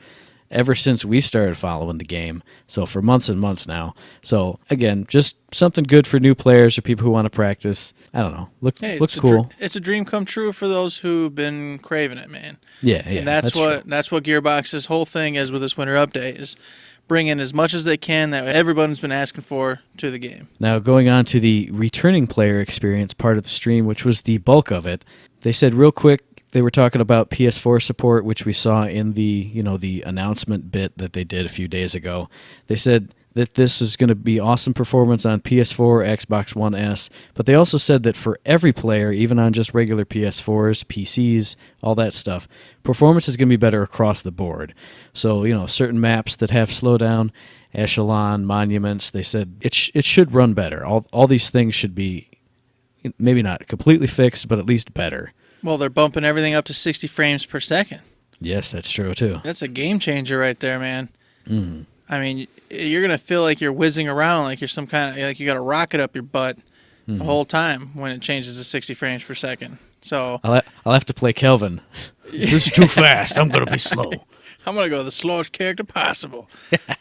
ever since we started following the game. So for months and months now. So again, just something good for new players or people who want to practice. I don't know. Looks cool. It's a dream come true for those who've been craving it, man. Yeah. And that's what Gearbox's whole thing is with this winter update is bring in as much as they can that everyone's been asking for to the game. Now going on to the returning player experience part of the stream, which was the bulk of it. They said real quick, they were talking about PS4 support, which we saw in the, the announcement bit that they did a few days ago. They said that this is going to be awesome performance on PS4, Xbox One S, but they also said that for every player, even on just regular PS4s, PCs, all that stuff, performance is going to be better across the board. So, certain maps that have slowdown, echelon, monuments, they said it should run better. All these things should be maybe not completely fixed, but at least better. Well, they're bumping everything up to 60 frames per second. Yes, that's true, too. That's a game changer right there, man. Mm. I mean, you're going to feel like you're whizzing around like you're some kind of, like you got a rocket up your butt the whole time when it changes to 60 frames per second. So I'll have to play Kelvin. This is too fast. I'm going to be slow. I'm going to go the slowest character possible.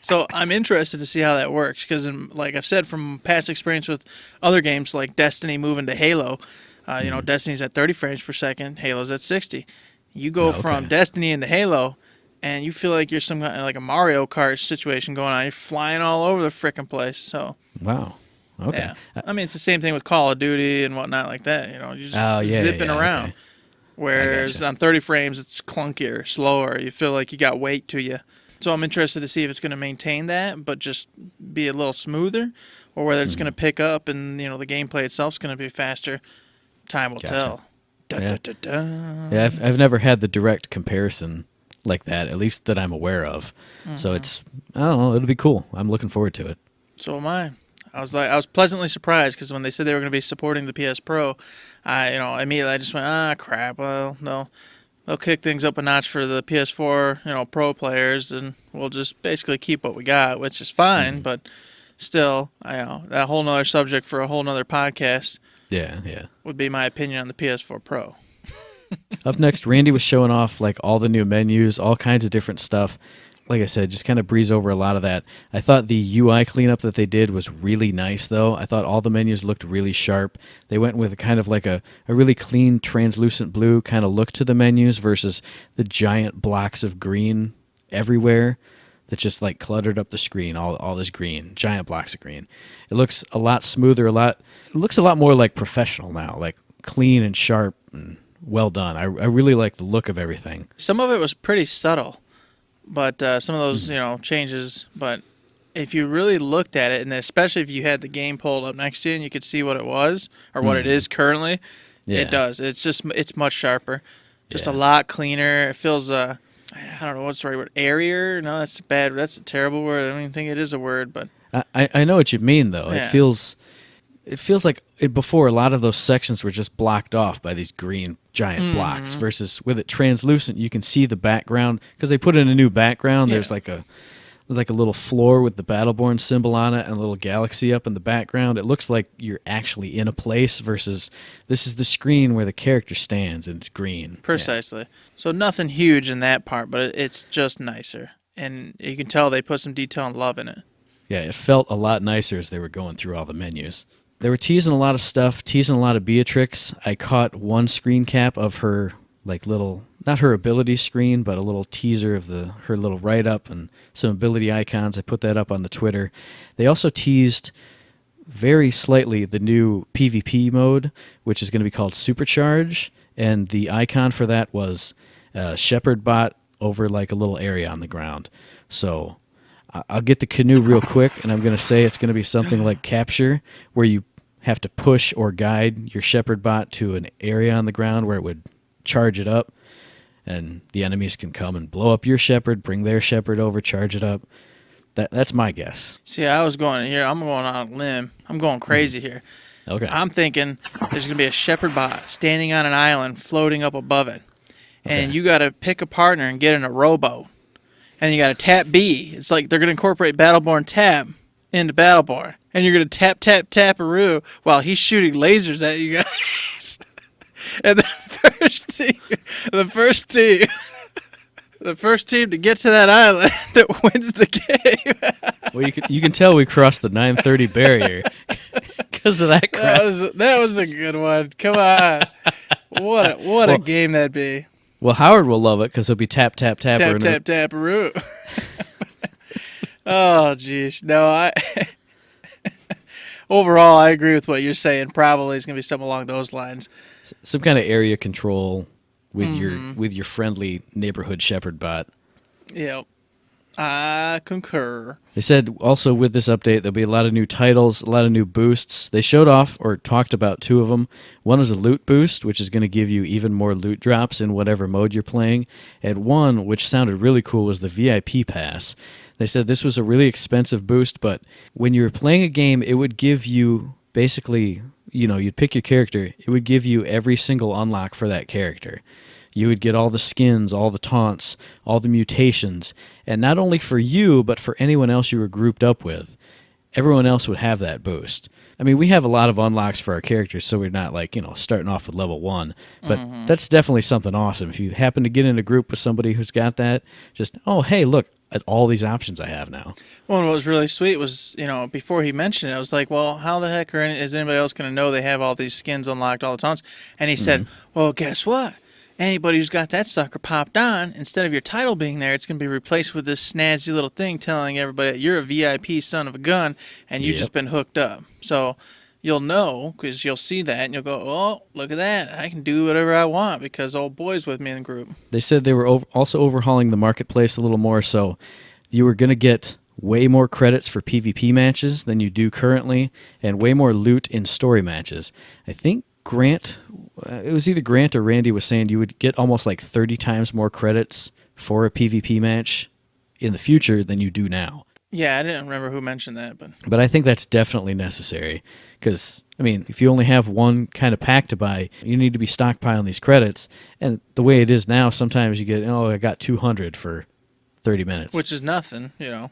So I'm interested to see how that works because, like I've said from past experience with other games like Destiny moving to Halo, Destiny's at 30 frames per second, Halo's at 60. You go from Destiny into Halo, and you feel like you're some kind of like a Mario Kart situation going on. You're flying all over the frickin' place. So wow, okay. Yeah. I mean, it's the same thing with Call of Duty and whatnot like that. You're just zipping around. Okay. Whereas on 30 frames, it's clunkier, slower. You feel like you got weight to you. So I'm interested to see if it's going to maintain that, but just be a little smoother, or whether it's going to pick up and the gameplay itself is going to be faster. Time will tell. Yeah, I've never had the direct comparison like that, at least that I'm aware of. So it's, I don't know, it'll be cool. I'm looking forward to it. So am I. I was pleasantly surprised because when they said they were going to be supporting the PS Pro, immediately I just went, crap. Well, no, they'll kick things up a notch for the PS4, Pro players, and we'll just basically keep what we got, which is fine. But still, that whole nother subject for a whole nother podcast. Yeah. Would be my opinion on the PS4 Pro. Up next, Randy was showing off like all the new menus, all kinds of different stuff. Like I said, just kind of breeze over a lot of that. I thought the UI cleanup that they did was really nice, though. I thought all the menus looked really sharp. They went with kind of like a really clean, translucent blue kind of look to the menus versus the giant blocks of green everywhere that just like cluttered up the screen, all this green, giant blocks of green. It looks a lot smoother, it looks a lot more like professional now, like clean and sharp and well done. I really like the look of everything. Some of it was pretty subtle, but some of those, changes, but if you really looked at it, and especially if you had the game pulled up next to you and you could see what it was or what it is currently, it does. It's much sharper, just a lot cleaner. It feels, I don't know what's the right word, airier? No, that's bad. That's a terrible word. I don't even think it is a word, but I know what you mean, though. Yeah. It feels like before a lot of those sections were just blocked off by these green giant blocks, versus with it translucent, you can see the background because they put in a new background. Yeah. There's like a little floor with the Battleborn symbol on it and a little galaxy up in the background. It looks like you're actually in a place versus this is the screen where the character stands and it's green. Precisely. So nothing huge in that part, but it's just nicer. And you can tell they put some detail and love in it. Yeah, it felt a lot nicer as they were going through all the menus. They were teasing a lot of stuff, teasing a lot of Beatrix. I caught one screen cap of her little, not her ability screen, but a little teaser of her little write-up and some ability icons. I put that up on the Twitter. They also teased very slightly the new PvP mode, which is going to be called Supercharge, and the icon for that was a Shepherd bot over a little area on the ground. So I'll get the canoe real quick, and I'm going to say it's going to be something like Capture, where you have to push or guide your Shepherd bot to an area on the ground where it would charge it up, and the enemies can come and blow up your Shepherd, bring their Shepherd over, charge it up. That's my guess. See, I was going here. I'm going on a limb. I'm going crazy here. Okay. I'm thinking there's going to be a Shepherd bot standing on an island floating up above it. And you got to pick a partner and get in a rowboat. And you got to tap B. It's like they're going to incorporate Battleborn Tab into Battleborn. And you're going to tap, tap, tap-a-roo while he's shooting lasers at you guys. And the first team to get to that island that wins the game. Well, you can tell we crossed the 930 barrier because of that crap. That was a good one. Come on. What a game that'd be. Well, Howard will love it because he'll be tap, tap, tap. Tap, tap, tap-a-roo. Oh, geez. No, overall, I agree with what you're saying. Probably it's going to be something along those lines. Some kind of area control with your friendly neighborhood Shepherd bot. Yep. I concur. They said also with this update there'll be a lot of new titles, a lot of new boosts. They showed off or talked about two of them. One is a loot boost, which is going to give you even more loot drops in whatever mode you're playing. And one, which sounded really cool, was the VIP pass. They said this was a really expensive boost, but when you were playing a game, it would give you basically, you'd pick your character. It would give you every single unlock for that character. You would get all the skins, all the taunts, all the mutations, and not only for you, but for anyone else you were grouped up with. Everyone else would have that boost. I mean, we have a lot of unlocks for our characters, so we're not starting off with level 1, but that's definitely something awesome. If you happen to get in a group with somebody who's got that, just, oh, hey, look at all these options I have now. Well, and what was really sweet was, before he mentioned it, I was like, well, how the heck is anybody else going to know they have all these skins unlocked, all the taunts? And he said, well, guess what? Anybody who's got that sucker popped on, instead of your title being there, it's going to be replaced with this snazzy little thing telling everybody that you're a VIP son of a gun and you've just been hooked up. So you'll know because you'll see that and you'll go, oh, look at that. I can do whatever I want because old boy's with me in the group. They said they were also overhauling the marketplace a little more, so you were going to get way more credits for PvP matches than you do currently and way more loot in story matches. I think Grant, it was either Grant or Randy was saying you would get almost 30 times more credits for a PvP match in the future than you do now. Yeah, I didn't remember who mentioned that. But I think that's definitely necessary because, if you only have one kind of pack to buy, you need to be stockpiling these credits. And the way it is now, sometimes you get, I got 200 for 30 minutes. Which is nothing, Yeah,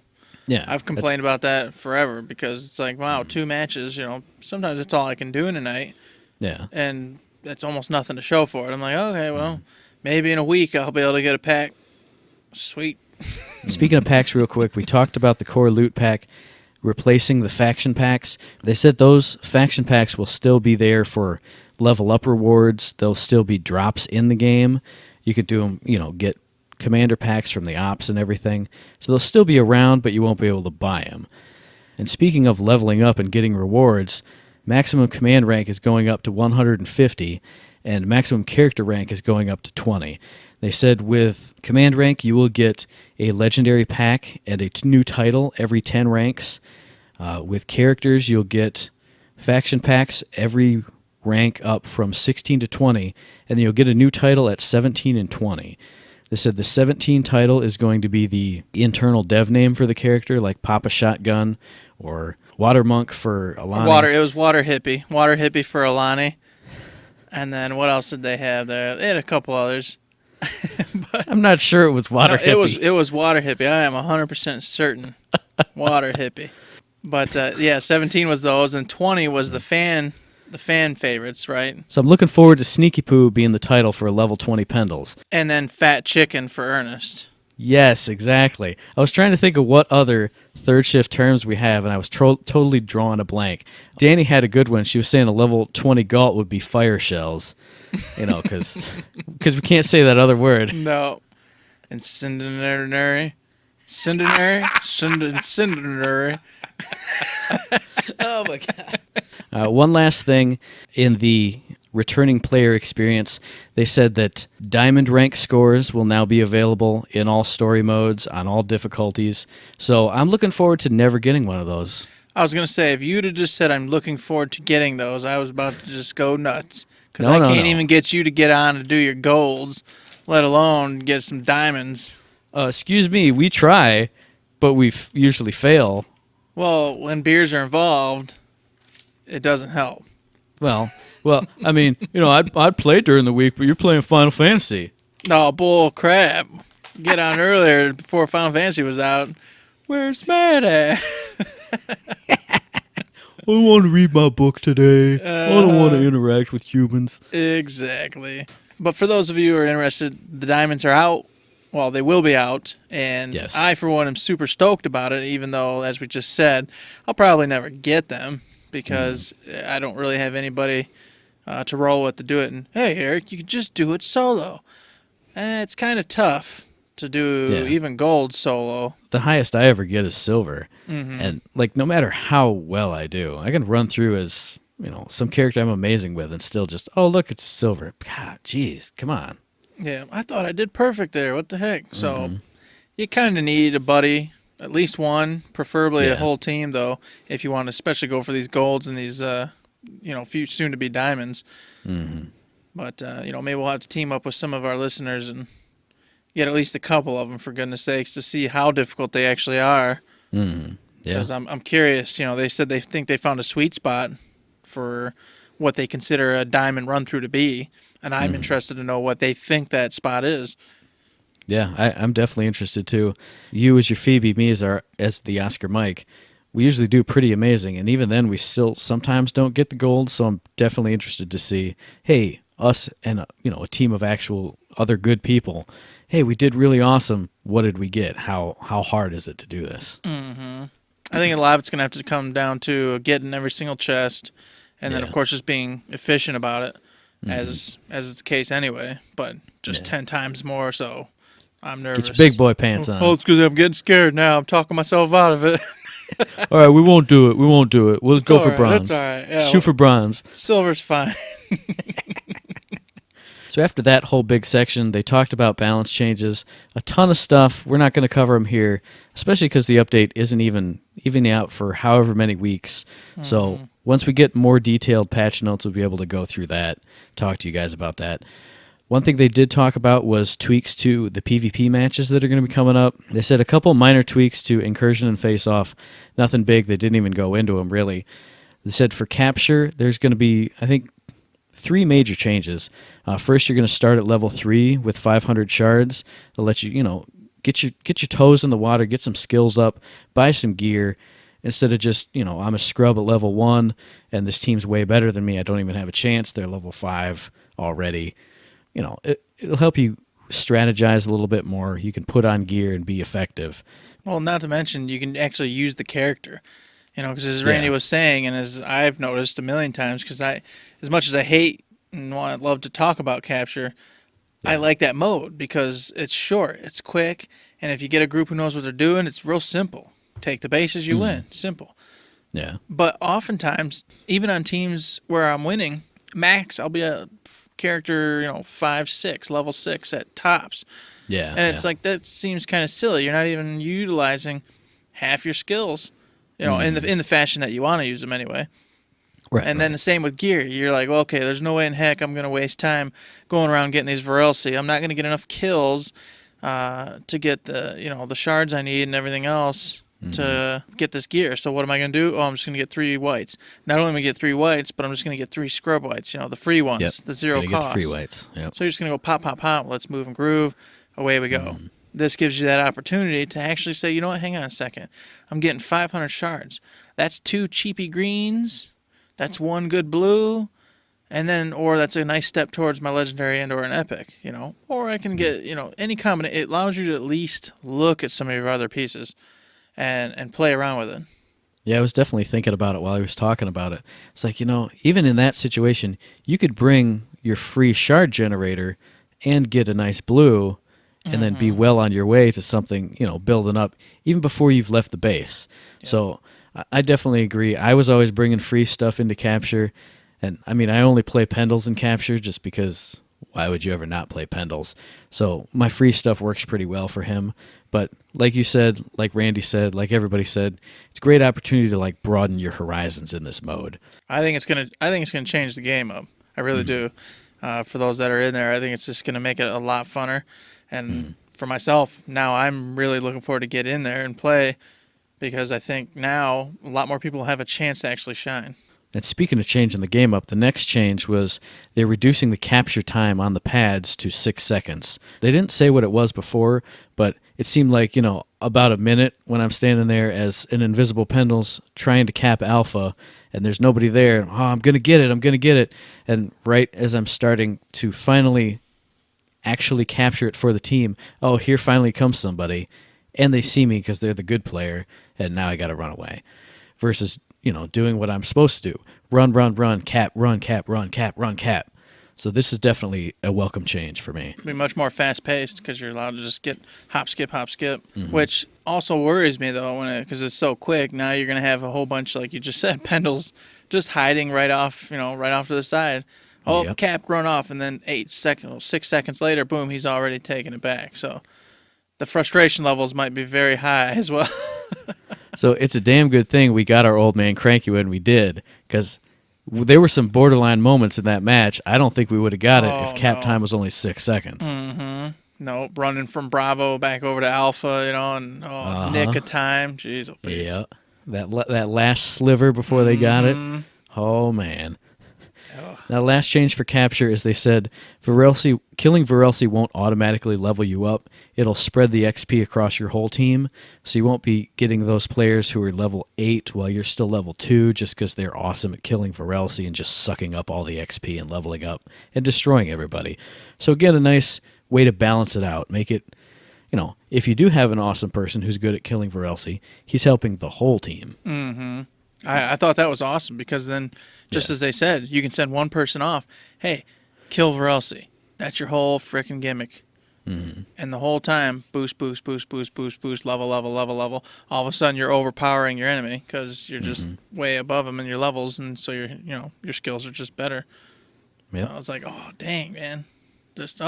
I've complained about that forever because it's like, wow, 2 matches, sometimes that's all I can do in a night. Yeah. And that's almost nothing to show for it. I'm like, okay, well, maybe in a week I'll be able to get a pack. Sweet. Speaking of packs real quick, we talked about the core loot pack replacing the faction packs. They said those faction packs will still be there for level up rewards. There'll still be drops in the game. You could do them, get commander packs from the ops and everything. So they'll still be around, but you won't be able to buy them. And speaking of leveling up and getting rewards, maximum command rank is going up to 150, and maximum character rank is going up to 20. They said with command rank, you will get a legendary pack and a new title every 10 ranks. With characters, you'll get faction packs every rank up from 16 to 20, and then you'll get a new title at 17 and 20. They said the 17 title is going to be the internal dev name for the character, like Papa Shotgun or Water Monk for Alani. It was Water Hippie for Alani. And then what else did they have there? They had a couple others. I'm not sure it was Water Hippie. It was Water Hippie. I am 100% certain. Water Hippie. But 17 was those, and 20 was the fan favorites, right? So I'm looking forward to Sneaky Poo being the title for a level 20 Pendles. And then Fat Chicken for Ernest. Yes, exactly. I was trying to think of what other third shift terms we have, and I was totally drawing a blank. Danny had a good one. She was saying a level 20 Galt would be fire shells, because we can't say that other word. No. Incendiary. Oh, my God. One last thing in the returning player experience, they said that diamond rank scores will now be available in all story modes on all difficulties. So I'm looking forward to never getting one of those. I was going to say, if you'd have just said, I'm looking forward to getting those, I was about to just go nuts. Because I can't even get you to get on to do your golds, let alone get some diamonds. Excuse me, we try, but we usually fail. Well, when beers are involved, it doesn't help. Well, I mean, I'd play during the week, but you're playing Final Fantasy. No, bull crap. Get on earlier before Final Fantasy was out. Where's Matt at? I want to read my book today. I don't want to interact with humans. Exactly. But for those of you who are interested, the diamonds are out. Well, they will be out. And yes. I, for one, am super stoked about it, even though, as we just said, I'll probably never get them because I don't really have anybody to roll with to do it. And, hey, Eric, you could just do it solo. It's kind of tough to do even gold solo. The highest I ever get is silver. Mm-hmm. And, no matter how well I do, I can run through as, some character I'm amazing with and still just, oh, look, it's silver. God, jeez, come on. Yeah, I thought I did perfect there. What the heck? So you kind of need a buddy, at least one, preferably a whole team, though, if you want to especially go for these golds and these, few soon-to-be diamonds. Mm-hmm. But, maybe we'll have to team up with some of our listeners and get at least a couple of them, for goodness sakes, to see how difficult they actually are. Mm-hmm. Yeah. Because I'm curious. They said they think they found a sweet spot for what they consider a diamond run-through to be, and I'm interested to know what they think that spot is. Yeah, I'm definitely interested, too. You as your Phoebe, me as the Oscar Mike. We usually do pretty amazing, and even then we still sometimes don't get the gold, so I'm definitely interested to see, hey, us and a team of actual other good people, hey, we did really awesome. What did we get? How hard is it to do this? Mm-hmm. I think a lot of it's going to have to come down to getting every single chest, and then, of course, just being efficient about it, as is the case anyway, but just 10 times more, so I'm nervous. Get your big boy pants on. Oh, it's because I'm getting scared now. I'm talking myself out of it. All right, we won't do it. We'll go for bronze. That's all right. Yeah, Shoot for bronze. Silver's fine. So after that whole big section, they talked about balance changes, a ton of stuff. We're not going to cover them here, especially because the update isn't even out for however many weeks. So once we get more detailed patch notes, we'll be able to go through that, talk to you guys about that. One thing they did talk about was tweaks to the PvP matches that are going to be coming up. They said a couple minor tweaks to Incursion and Face Off. Nothing big. They didn't even go into them, really. They said for Capture, there's going to be, I think, 3 major changes. First, you're going to start at level 3 with 500 shards. They'll let you, get your toes in the water, get some skills up, buy some gear, instead of just, I'm a scrub at level 1, and this team's way better than me. I don't even have a chance. They're level 5 already. It'll help you strategize a little bit more. You can put on gear and be effective. Well, not to mention, you can actually use the character. Because as Randy was saying, and as I've noticed a million times, because as much as I hate and love to talk about Capture, I like that mode because it's short, it's quick, and if you get a group who knows what they're doing, it's real simple. Take the bases, you win. Simple. Yeah. But oftentimes, even on teams where I'm winning, max, I'll be a character, 5, 6, level 6 at tops. Yeah. And it's like, that seems kind of silly. You're not even utilizing half your skills. In the fashion that you want to use them anyway. Right. And then the same with gear. You're like, well, okay, there's no way in heck I'm going to waste time going around getting these Varelsi. I'm not going to get enough kills to get the shards I need and everything else to get this gear. So what am I going to do? Oh, I'm just going to get 3 whites. Not only am I going to get 3 whites, but I'm just going to get 3 scrub whites, the free ones, the zero Gonna cost. get the free whites. Yep. So you're just going to go pop, pop, pop, let's move and groove, away we go. This gives you that opportunity to actually say, you know what, hang on a second. I'm getting 500 shards. That's 2 cheapy greens, that's 1 good blue, and then, or that's a nice step towards my legendary and or an epic, Or I can get, any combination. It allows you to at least look at some of your other pieces and play around with it. Yeah, I was definitely thinking about it while he was talking about it. It's like, even in that situation, you could bring your free shard generator and get a nice blue and then be well on your way to something, building up even before you've left the base. Yeah. So I definitely agree. I was always bringing free stuff into capture. And, I only play Pendles in capture just because why would you ever not play Pendles? So my free stuff works pretty well for him. But like you said, like Randy said, like everybody said, it's a great opportunity to broaden your horizons in this mode. I think it's gonna change the game up. I really do. For those that are in there, I think it's just gonna make it a lot funner. And for myself, now I'm really looking forward to get in there and play because I think now a lot more people have a chance to actually shine. And speaking of changing the game up, the next change was they're reducing the capture time on the pads to 6 seconds. They didn't say what it was before, but it seemed like, about a minute when I'm standing there as an invisible Pendles trying to cap alpha, and there's nobody there. Oh, I'm going to get it. And right as I'm starting to finally actually capture it for the team, oh, here finally comes somebody, and they see me because they're the good player, and now I got to run away. Versus doing what I'm supposed to do. Run, cap, run, cap, run, cap, run, cap. So this is definitely a welcome change for me. It'll be much more fast-paced because you're allowed to just get hop, skip, which also worries me, though, because it's so quick. Now you're going to have a whole bunch, like you just said, Pendles just hiding right off to the side. Oh, yep. Cap, run off, and then 6 seconds later, boom, he's already taking it back. So the frustration levels might be very high as well. So it's a damn good thing we got our old man cranky when we did, because there were some borderline moments in that match. I don't think we would have got it if cap time was only 6 seconds. No, running from Bravo back over to Alpha, and nick of time. Jeez, oh, please. Yeah, that last sliver before they got it. Oh, man. Now, last change for capture is they said killing Varelsi won't automatically level you up. It'll spread the XP across your whole team, so you won't be getting those players who are level 8 while you're still level 2 just because they're awesome at killing Varelsi and just sucking up all the XP and leveling up and destroying everybody. So again, a nice way to balance it out. Make it, if you do have an awesome person who's good at killing Varelsi, he's helping the whole team. I thought that was awesome because then, just as they said, you can send one person off. Hey, kill Varelsi. That's your whole freaking gimmick. And the whole time, boost, level. All of a sudden, you're overpowering your enemy because you're just way above them in your levels, and so your skills are just better. Yep. So I was like, oh, dang, man. Just,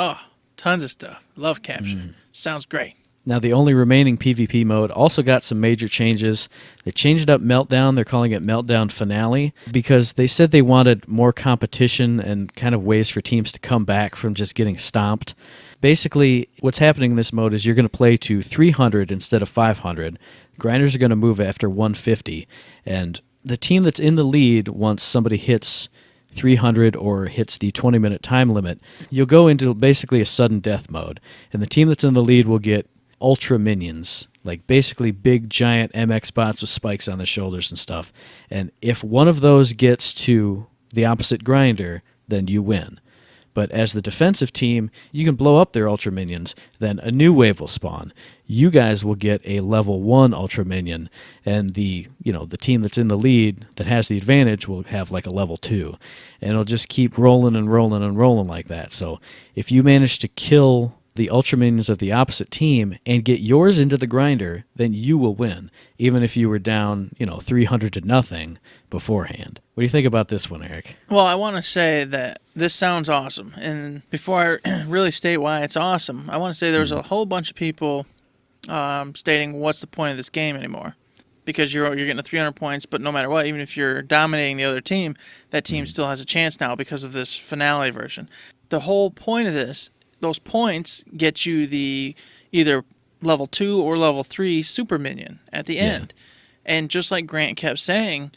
tons of stuff. Love capture. Sounds great. Now, the only remaining PvP mode also got some major changes. They changed up Meltdown. They're calling it Meltdown Finale because they said they wanted more competition and kind of ways for teams to come back from just getting stomped. Basically, what's happening in this mode is you're going to play to 300 instead of 500. Grinders are going to move after 150. And the team that's in the lead, once somebody hits 300 or hits the 20-minute time limit, you'll go into basically a sudden death mode. And the team that's in the lead will get ultra minions, like basically big giant MX bots with spikes on their shoulders and stuff. And if one of those gets to the opposite grinder, then you win. But as the defensive team, you can blow up their ultra minions, then a new wave will spawn. You guys will get a level 1 ultra minion, and the team that's in the lead that has the advantage will have like a level 2. And it'll just keep rolling and rolling and rolling like that. So if you manage to kill the ultra minions of the opposite team and get yours into the grinder, then you will win, even if you were down 300 to nothing beforehand. What do you think about this one, Eric? Well, I want to say that this sounds awesome, and before I really state why it's awesome, I want to say there's a whole bunch of people stating what's the point of this game anymore, because you're getting the 300 points, but no matter what, even if you're dominating the other team, that team still has a chance now because of this finale version. The whole point of this, those points get you the either level 2 or level 3 super minion at the end. And just like Grant kept saying,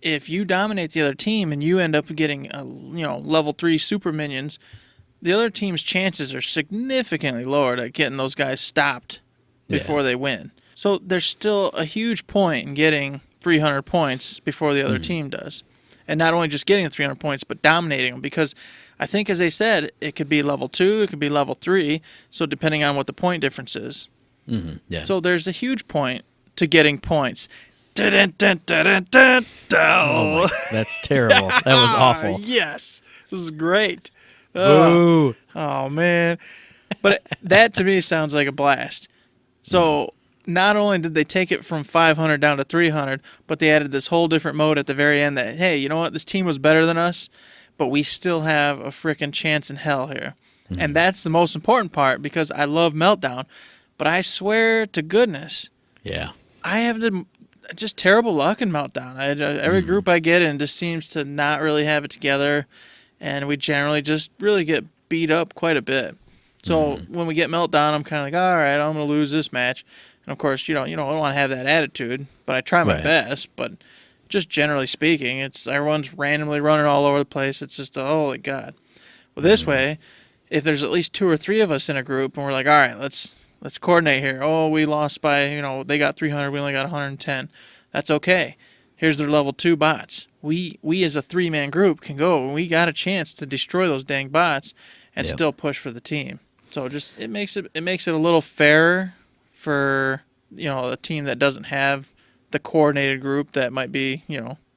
if you dominate the other team and you end up getting level 3 super minions, the other team's chances are significantly lower at getting those guys stopped before they win. So there's still a huge point in getting 300 points before the other team does. And not only just getting 300 points, but dominating them. Because I think, as they said, it could be level 2, it could be level 3, so depending on what the point difference is. So there's a huge point to getting points. Oh that's terrible. That was awful. Yes. This is great. Boo. Oh, man. But that, to me, sounds like a blast. So not only did they take it from 500 down to 300, but they added this whole different mode at the very end that, hey, you know what? This team was better than us, but we still have a freaking chance in hell here. And that's the most important part, because I love Meltdown, but I swear to goodness, I have just terrible luck in Meltdown. Every group I get in just seems to not really have it together, and we generally just really get beat up quite a bit. So when we get Meltdown, I'm kind of like, all right, I'm going to lose this match. And of course, I don't want to have that attitude, but I try my best. But just generally speaking, it's everyone's randomly running all over the place. It's just, holy God. Well, this way, if there's at least 2 or 3 of us in a group, and we're like, all right, let's coordinate here. Oh, we lost by, they got 300, we only got 110. That's okay. Here's their level 2 bots. We as a 3-man group can go, and we got a chance to destroy those dang bots and still push for the team. So just it makes it a little fairer for a team that doesn't have the coordinated group that might be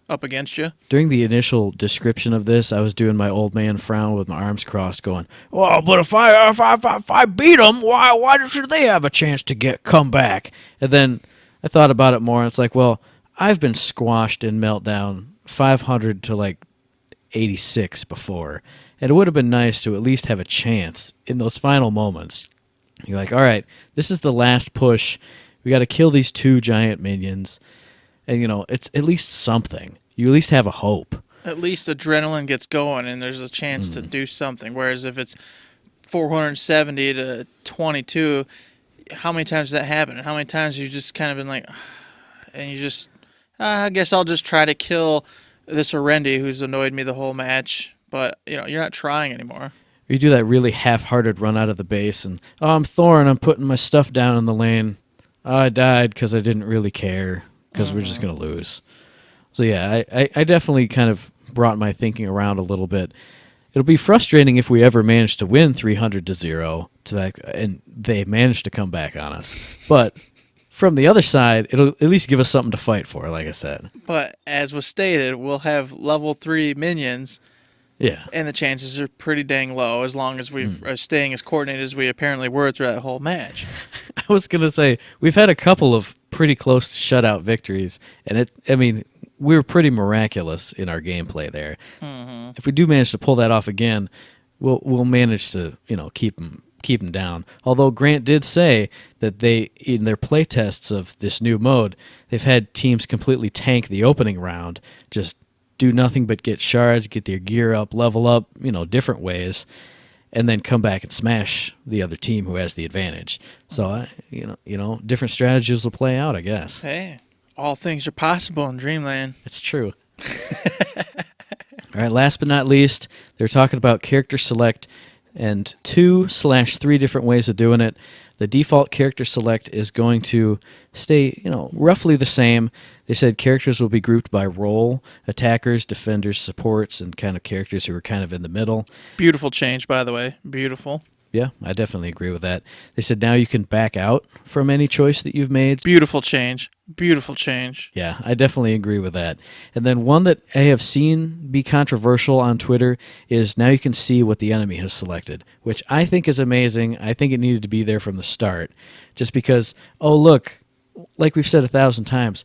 up against you. During the initial description of this, I was doing my old man frown with my arms crossed, going, "Well, but if I beat them, why should they have a chance to come back?" And then I thought about it more, and it's like, well, I've been squashed in Meltdown 500 to 86 before. And it would have been nice to at least have a chance in those final moments. You're like, all right, this is the last push. We got to kill these 2 giant minions. And, it's at least something. You at least have a hope. At least adrenaline gets going and there's a chance to do something. Whereas if it's 470 to 22, how many times does that happen? And how many times you just kind of been like, and you just, I guess I'll just try to kill this Orendi who's annoyed me the whole match. But, you're not trying anymore. Or you do that really half-hearted run out of the base and, I'm Thorn, I'm putting my stuff down in the lane. I died because I didn't really care because we're just going to lose. So, yeah, I definitely kind of brought my thinking around a little bit. It'll be frustrating if we ever manage to win 300-0 and they manage to come back on us. But from the other side, it'll at least give us something to fight for, like I said. But as was stated, we'll have level 3 minions. Yeah. And the chances are pretty dang low as long as we're staying as coordinated as we apparently were throughout the whole match. I was going to say, we've had a couple of pretty close shutout victories, and we were pretty miraculous in our gameplay there. If we do manage to pull that off again, we'll manage to, keep them down. Although Grant did say that they, in their play tests of this new mode, they've had teams completely tank the opening round, just do nothing but get shards, get their gear up, level up, different ways, and then come back and smash the other team who has the advantage. So, different strategies will play out, I guess. Hey, all things are possible in Dreamland. It's true. All right, last but not least, they're talking about character select and 2/3 different ways of doing it. The default character select is going to stay, roughly the same. They said characters will be grouped by role, attackers, defenders, supports, and kind of characters who are kind of in the middle. Beautiful change, by the way. Beautiful. Yeah, I definitely agree with that. They said now you can back out from any choice that you've made. Beautiful change. Beautiful change. Yeah, I definitely agree with that. And then one that I have seen be controversial on Twitter is now you can see what the enemy has selected, which I think is amazing. I think it needed to be there from the start. Just because, oh, look, like we've said 1,000 times,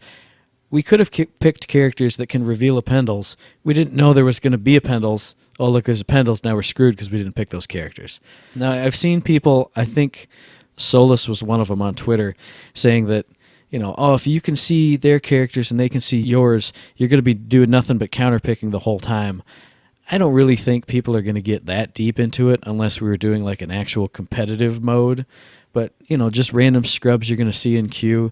we could have picked characters that can reveal appendals. We didn't know there was going to be appendals. Oh, look, there's appendals. Now we're screwed because we didn't pick those characters. Now, I've seen people, I think Solus was one of them on Twitter, saying that, if you can see their characters and they can see yours, you're going to be doing nothing but counterpicking the whole time. I don't really think people are going to get that deep into it unless we were doing like an actual competitive mode. But, just random scrubs you're going to see in queue,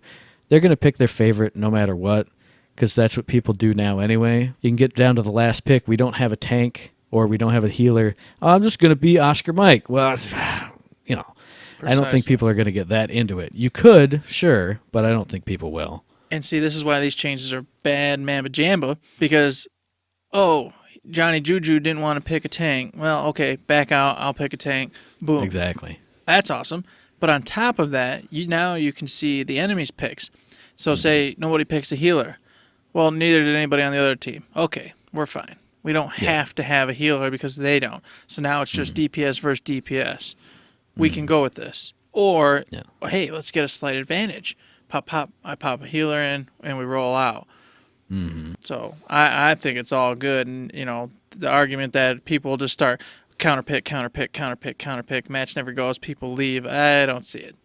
they're going to pick their favorite no matter what, because that's what people do now anyway. You can get down to the last pick. We don't have a tank or we don't have a healer. Oh, I'm just going to be Oscar Mike. Well, I don't think people are going to get that into it. You could, sure, but I don't think people will. And see, this is why these changes are bad mamma jamba, because, Johnny Juju didn't want to pick a tank. Well, okay, back out, I'll pick a tank. Boom. Exactly. That's awesome. But on top of that, now you can see the enemy's picks. So say nobody picks a healer. Well, neither did anybody on the other team. Okay, we're fine. We don't have to have a healer because they don't. So now it's just DPS versus DPS. We can go with this. Or, hey, let's get a slight advantage. I pop a healer in, and we roll out. Mm-hmm. So I think it's all good. And, the argument that people just start counterpick, match never goes, people leave, I don't see it.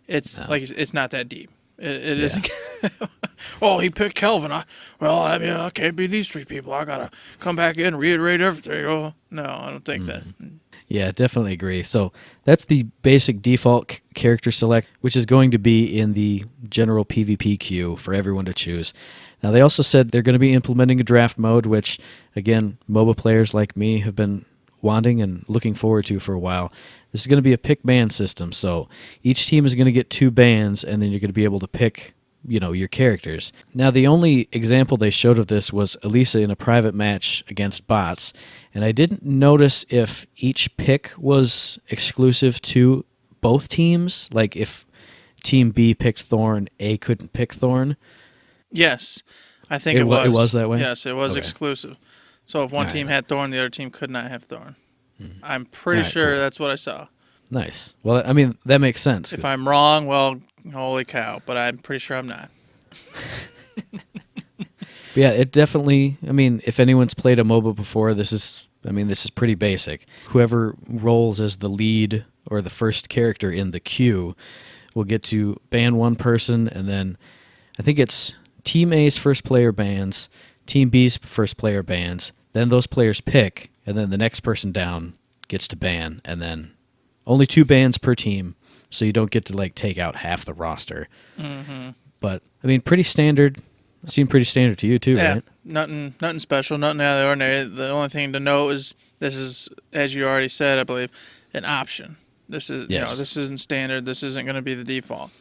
It's not that deep. It isn't. Oh, he picked Kelvin. I can't be these three people. I got to come back in and reiterate everything. Oh, no, I don't think that. Yeah, definitely agree. So that's the basic default character select, which is going to be in the general PvP queue for everyone to choose. Now, they also said they're going to be implementing a draft mode, which, again, MOBA players like me have been wanting and looking forward to for a while. This is going to be a pick ban system, so each team is going to get 2 bans, and then you're going to be able to pick, your characters. Now, the only example they showed of this was Elisa in a private match against bots, and I didn't notice if each pick was exclusive to both teams, like if Team B picked Thorn, A couldn't pick Thorn. Yes, I think it was. It was that way? Yes, it was exclusive. So if one team had Thorn, the other team could not have Thorn. I'm pretty sure that's what I saw. Nice. Well, that makes sense. If I'm wrong, well, holy cow, but I'm pretty sure I'm not. Yeah, it definitely, if anyone's played a MOBA before, this is pretty basic. Whoever rolls as the lead or the first character in the queue will get to ban one person, and then I think it's Team A's first player bans, Team B's first player bans, then those players pick, and then the next person down gets to ban, and then only 2 bans per team, so you don't get to take out half the roster. Mm-hmm. But pretty standard. Seemed pretty standard to you too, right? Nothing special, nothing out of the ordinary. The only thing to note is this is, as you already said, I believe, an option. This is this isn't standard. This isn't going to be the default.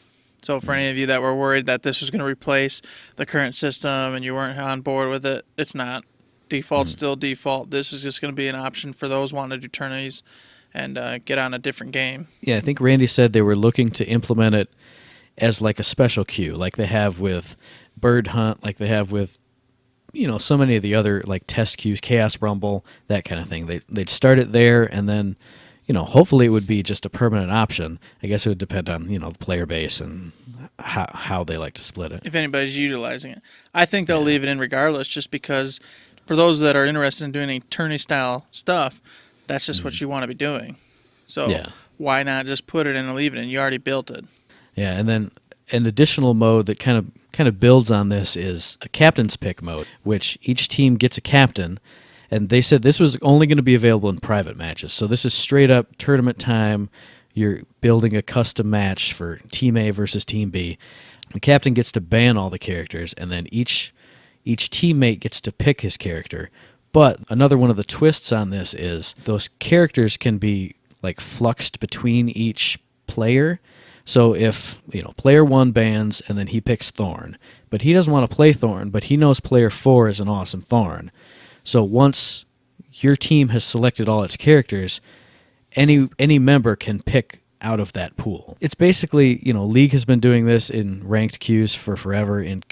So for any of you that were worried that this was going to replace the current system and you weren't on board with it, it's not. Default's still default. This is just going to be an option for those wanting to do tourneys and get on a different game. Yeah, I think Randy said they were looking to implement it as a special queue, like they have with Bird Hunt, like they have with so many of the other test queues, Chaos Rumble, that kind of thing. They'd start it there, and then hopefully it would be just a permanent option. I guess it would depend on the player base and how they like to split it. If anybody's utilizing it, I think they'll leave it in regardless, just because for those that are interested in doing any tourney style stuff, that's just what you want to be doing. So why not just put it in and leave it in? You already built it. Yeah, and then an additional mode that kind of builds on this is a captain's pick mode, which each team gets a captain, and they said this was only going to be available in private matches. So this is straight up tournament time. You're building a custom match for Team A versus Team B. The captain gets to ban all the characters, and then each teammate gets to pick his character. But another one of the twists on this is those characters can be fluxed between each player. So if, player 1 bans and then he picks Thorn, but he doesn't want to play Thorn, but he knows player 4 is an awesome Thorn. So once your team has selected all its characters, any member can pick out of that pool. It's basically, League has been doing this in ranked queues for forever, in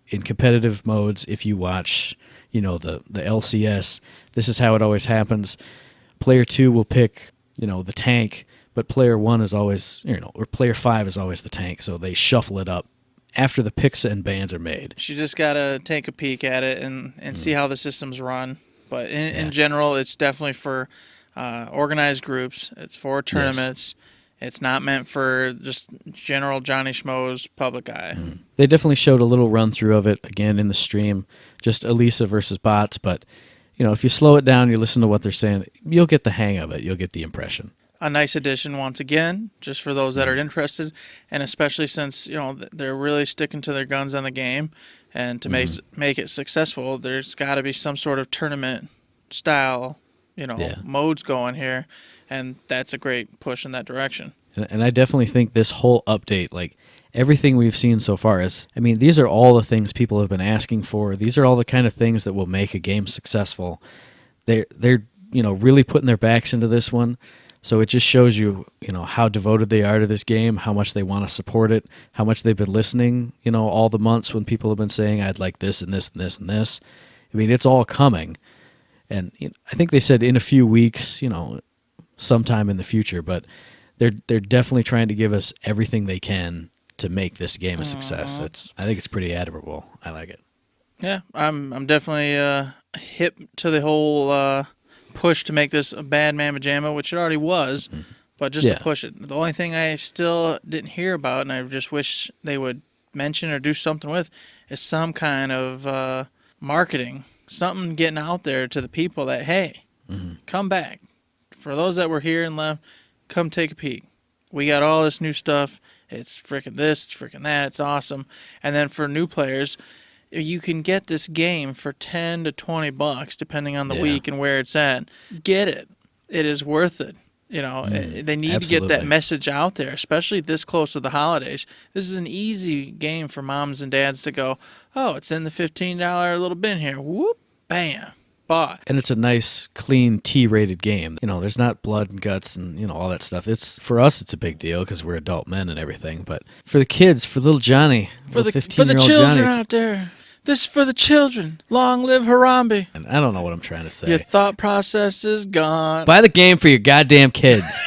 competitive modes. If you watch, the LCS, this is how it always happens. Player 2 will pick, the tank, but player 1 is always, or player 5 is always the tank, so they shuffle it up after the picks and bans are made. You just got to take a peek at it and see how the system's run. But in general, it's definitely for organized groups. It's for tournaments. Yes. It's not meant for just general Johnny Schmo's public eye. They definitely showed a little run-through of it, again, in the stream, just Elisa versus bots, but if you slow it down, you listen to what they're saying, you'll get the hang of it. You'll get the impression. a nice addition once again, just for those that are interested, and especially since they're really sticking to their guns on the game, and to make it successful, there's got to be some sort of tournament style, modes going here, and that's a great push in that direction. And I definitely think this whole update, like everything we've seen so far, these are all the things people have been asking for. These are all the kind of things that will make a game successful. They're really putting their backs into this one. So it just shows you, how devoted they are to this game, how much they want to support it, how much they've been listening, all the months when people have been saying, I'd like this and this and this and this. It's all coming. And I think they said in a few weeks, sometime in the future, but they're definitely trying to give us everything they can to make this game a success. I think it's pretty admirable. I like it. Yeah, I'm definitely hip to the whole push to make this a bad mamma jamma, which it already was, but just to push it. The only thing I still didn't hear about, and I just wish they would mention or do something with, is some kind of marketing, something getting out there to the people that, hey, come back. For those that were here and left, come take a peek. We got all this new stuff. It's freaking this, it's freaking that. It's awesome. And then for new players, you can get this game for $10 to $20, depending on the week and where it's at. Get it. It is worth it. They need to get that message out there, especially this close to the holidays. This is an easy game for moms and dads to go, oh, it's in the $15 little bin here. Whoop, bam, bought. And it's a nice, clean, T-rated game. There's not blood and guts and, all that stuff. For us, it's a big deal because we're adult men and everything. But for the kids, for little Johnny, for the 15-year-old children Johnny, out there. This is for the children. Long live Harambe. And I don't know what I'm trying to say. Your thought process is gone. Buy the game for your goddamn kids.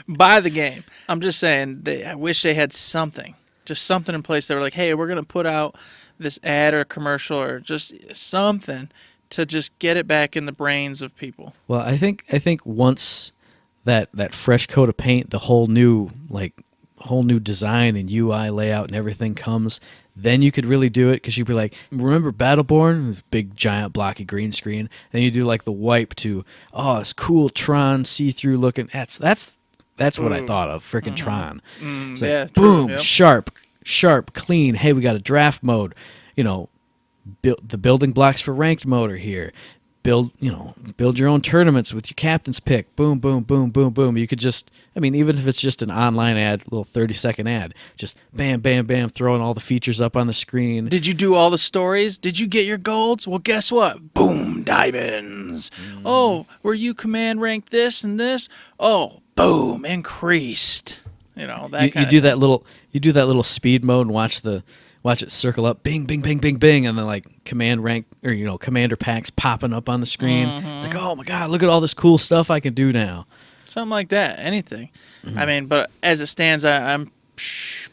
Buy the game. I'm just saying, I wish they had something. Just something in place. They were like, hey, we're going to put out this ad or commercial or just something to just get it back in the brains of people. Well, I think once that fresh coat of paint, the whole new design and UI layout and everything comes, then you could really do it, because you'd be like, remember Battleborn? Big, giant, blocky green screen. And you do like the wipe to, it's cool Tron, see-through looking. That's what I thought of, freaking Tron. It's like, boom, yep. Sharp, clean. Hey, we got a draft mode. The building blocks for ranked mode are here. Build your own tournaments with your captain's pick. Boom, boom, boom, boom, boom. You could just, even if it's just an online ad, little 30-second ad, just bam, bam, bam, throwing all the features up on the screen. Did you do all the stories? Did you get your golds? Well, guess what? Boom, diamonds. Oh, were you command ranked this and this? Oh, boom, increased. You do that little speed mode and watch it circle up, bing, bing, bing, bing, bing, and then like command rank or commander packs popping up on the screen. It's like, oh my god, look at all this cool stuff I can do now. Something like that, anything. But as it stands, I'm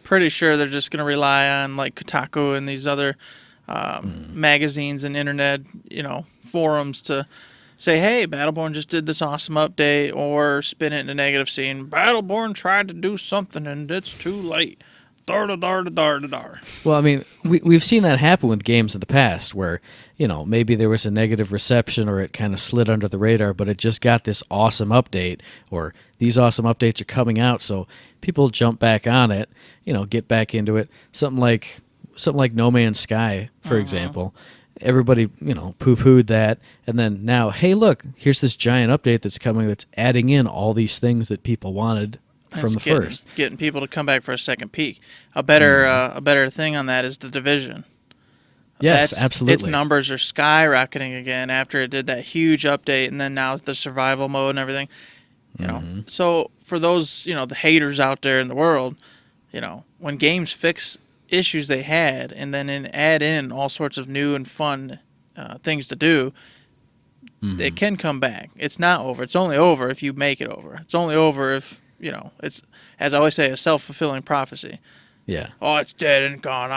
pretty sure they're just going to rely on like Kotaku and these other magazines and internet, forums to say, hey, Battleborn just did this awesome update, or spin it in a negative scene. Battleborn tried to do something and it's too late. Dar. Well, we've seen that happen with games in the past where, maybe there was a negative reception or it kind of slid under the radar, but it just got this awesome update, or these awesome updates are coming out, so people jump back on it, get back into it. Something like No Man's Sky, for example. Everybody, poo-pooed that, and then now, hey, look, here's this giant update that's coming that's adding in all these things that people wanted from the first. Getting people to come back for a second peek. A better thing on that is The Division. Yes, absolutely. Its numbers are skyrocketing again after it did that huge update, and then now the survival mode and everything. So for those, the haters out there in the world, when games fix issues they had and then add in all sorts of new and fun things to do, it can come back. It's not over. It's only over if you make it over. It's only over if, it's, as I always say, a self-fulfilling prophecy. Yeah. Oh, it's dead and gone.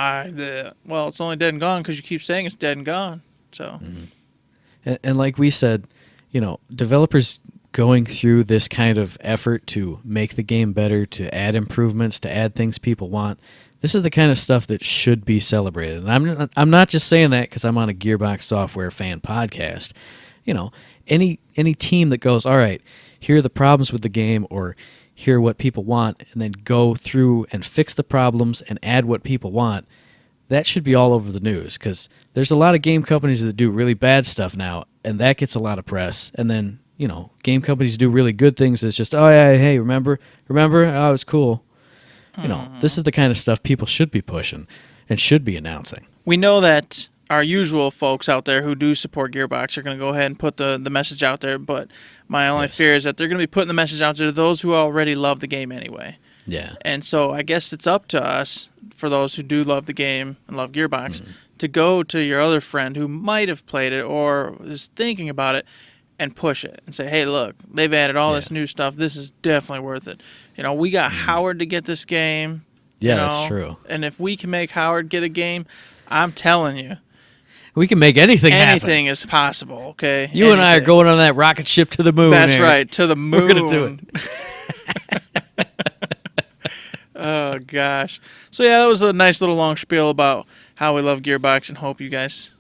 Well, it's only dead and gone because you keep saying it's dead and gone. So, and like we said, developers going through this kind of effort to make the game better, to add improvements, to add things people want, this is the kind of stuff that should be celebrated. And I'm not just saying that because I'm on a Gearbox software fan podcast. Any any team that goes, all right, here are the problems with the game, or here are what people want, and then go through and fix the problems and add what people want, that should be all over the news, because there's a lot of game companies that do really bad stuff now, and that gets a lot of press. And then, game companies do really good things. It's just, oh, yeah, hey, remember? Oh, it's cool. This is the kind of stuff people should be pushing and should be announcing. We know that our usual folks out there who do support Gearbox are going to go ahead and put the message out there, but my only fear is that they're going to be putting the message out there to those who already love the game anyway. Yeah. And so I guess it's up to us, for those who do love the game and love Gearbox, to go to your other friend who might have played it or is thinking about it and push it and say, hey, look, they've added all this new stuff. This is definitely worth it. We got Howard to get this game. Yeah, that's true. And if we can make Howard get a game, I'm telling you, we can make anything happen. Anything is possible, okay? You and I are going on that rocket ship to the moon. That's right, to the moon. We're going to do it. Oh, gosh. So, yeah, that was a nice little long spiel about how we love Gearbox and hope you guys,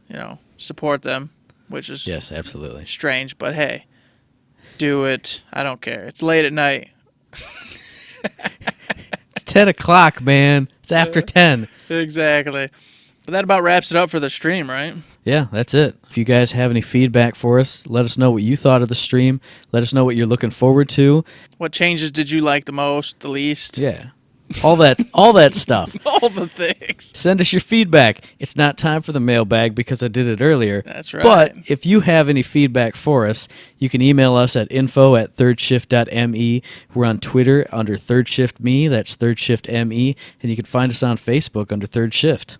support them, which is yes, absolutely strange. But, hey, do it. I don't care. It's late at night. It's 10 o'clock, man. It's after 10. Exactly. But that about wraps it up for the stream, right? Yeah, that's it. If you guys have any feedback for us, let us know what you thought of the stream. Let us know what you're looking forward to. What changes did you like the most, the least? Yeah. All that stuff. All the things. Send us your feedback. It's not time for the mailbag because I did it earlier. That's right. But if you have any feedback for us, you can email us at info@thirdshift.me. We're on Twitter under ThirdShiftMe. That's ThirdShiftME. And you can find us on Facebook under Third Shift.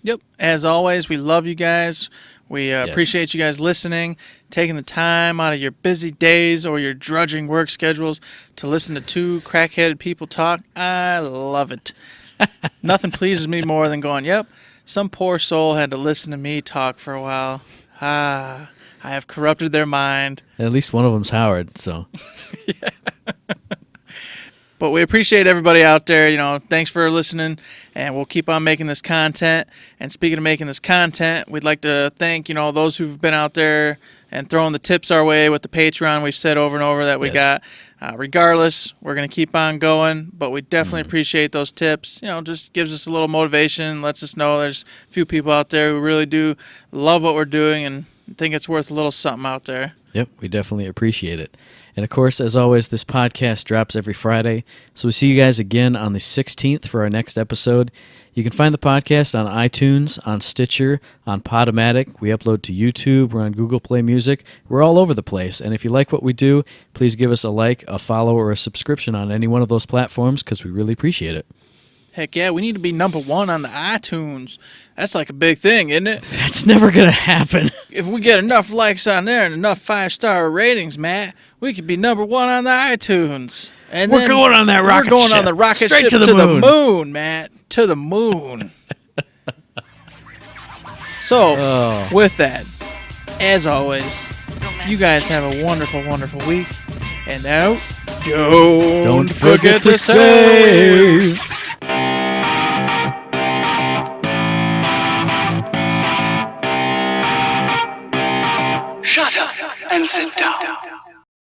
Yep. As always, we love you guys. We appreciate you guys listening, taking the time out of your busy days or your drudging work schedules to listen to two crack-headed people talk. I love it. Nothing pleases me more than going, yep, some poor soul had to listen to me talk for a while. I have corrupted their mind. At least one of them's Howard, so. Yeah. But we appreciate everybody out there. Thanks for listening, and we'll keep on making this content. And speaking of making this content, we'd like to thank, those who've been out there and throwing the tips our way with the Patreon we've said over and over that we got. Regardless, we're going to keep on going, but we definitely appreciate those tips. Just gives us a little motivation, lets us know there's a few people out there who really do love what we're doing and think it's worth a little something out there. Yep, we definitely appreciate it. And, of course, as always, this podcast drops every Friday. So we'll see you guys again on the 16th for our next episode. You can find the podcast on iTunes, on Stitcher, on Podomatic. We upload to YouTube. We're on Google Play Music. We're all over the place. And if you like what we do, please give us a like, a follow, or a subscription on any one of those platforms because we really appreciate it. Heck yeah, we need to be #1 on the iTunes. That's like a big thing, isn't it? That's never going to happen. If we get enough likes on there and enough 5-star ratings, Matt, we could be #1 on the iTunes. And we're going on that rocket ship. We're going on the rocket ship to the moon, Matt. To the moon. So, with that, as always, you guys have a wonderful, wonderful week. And now, don't forget to save. Shut up and sit down.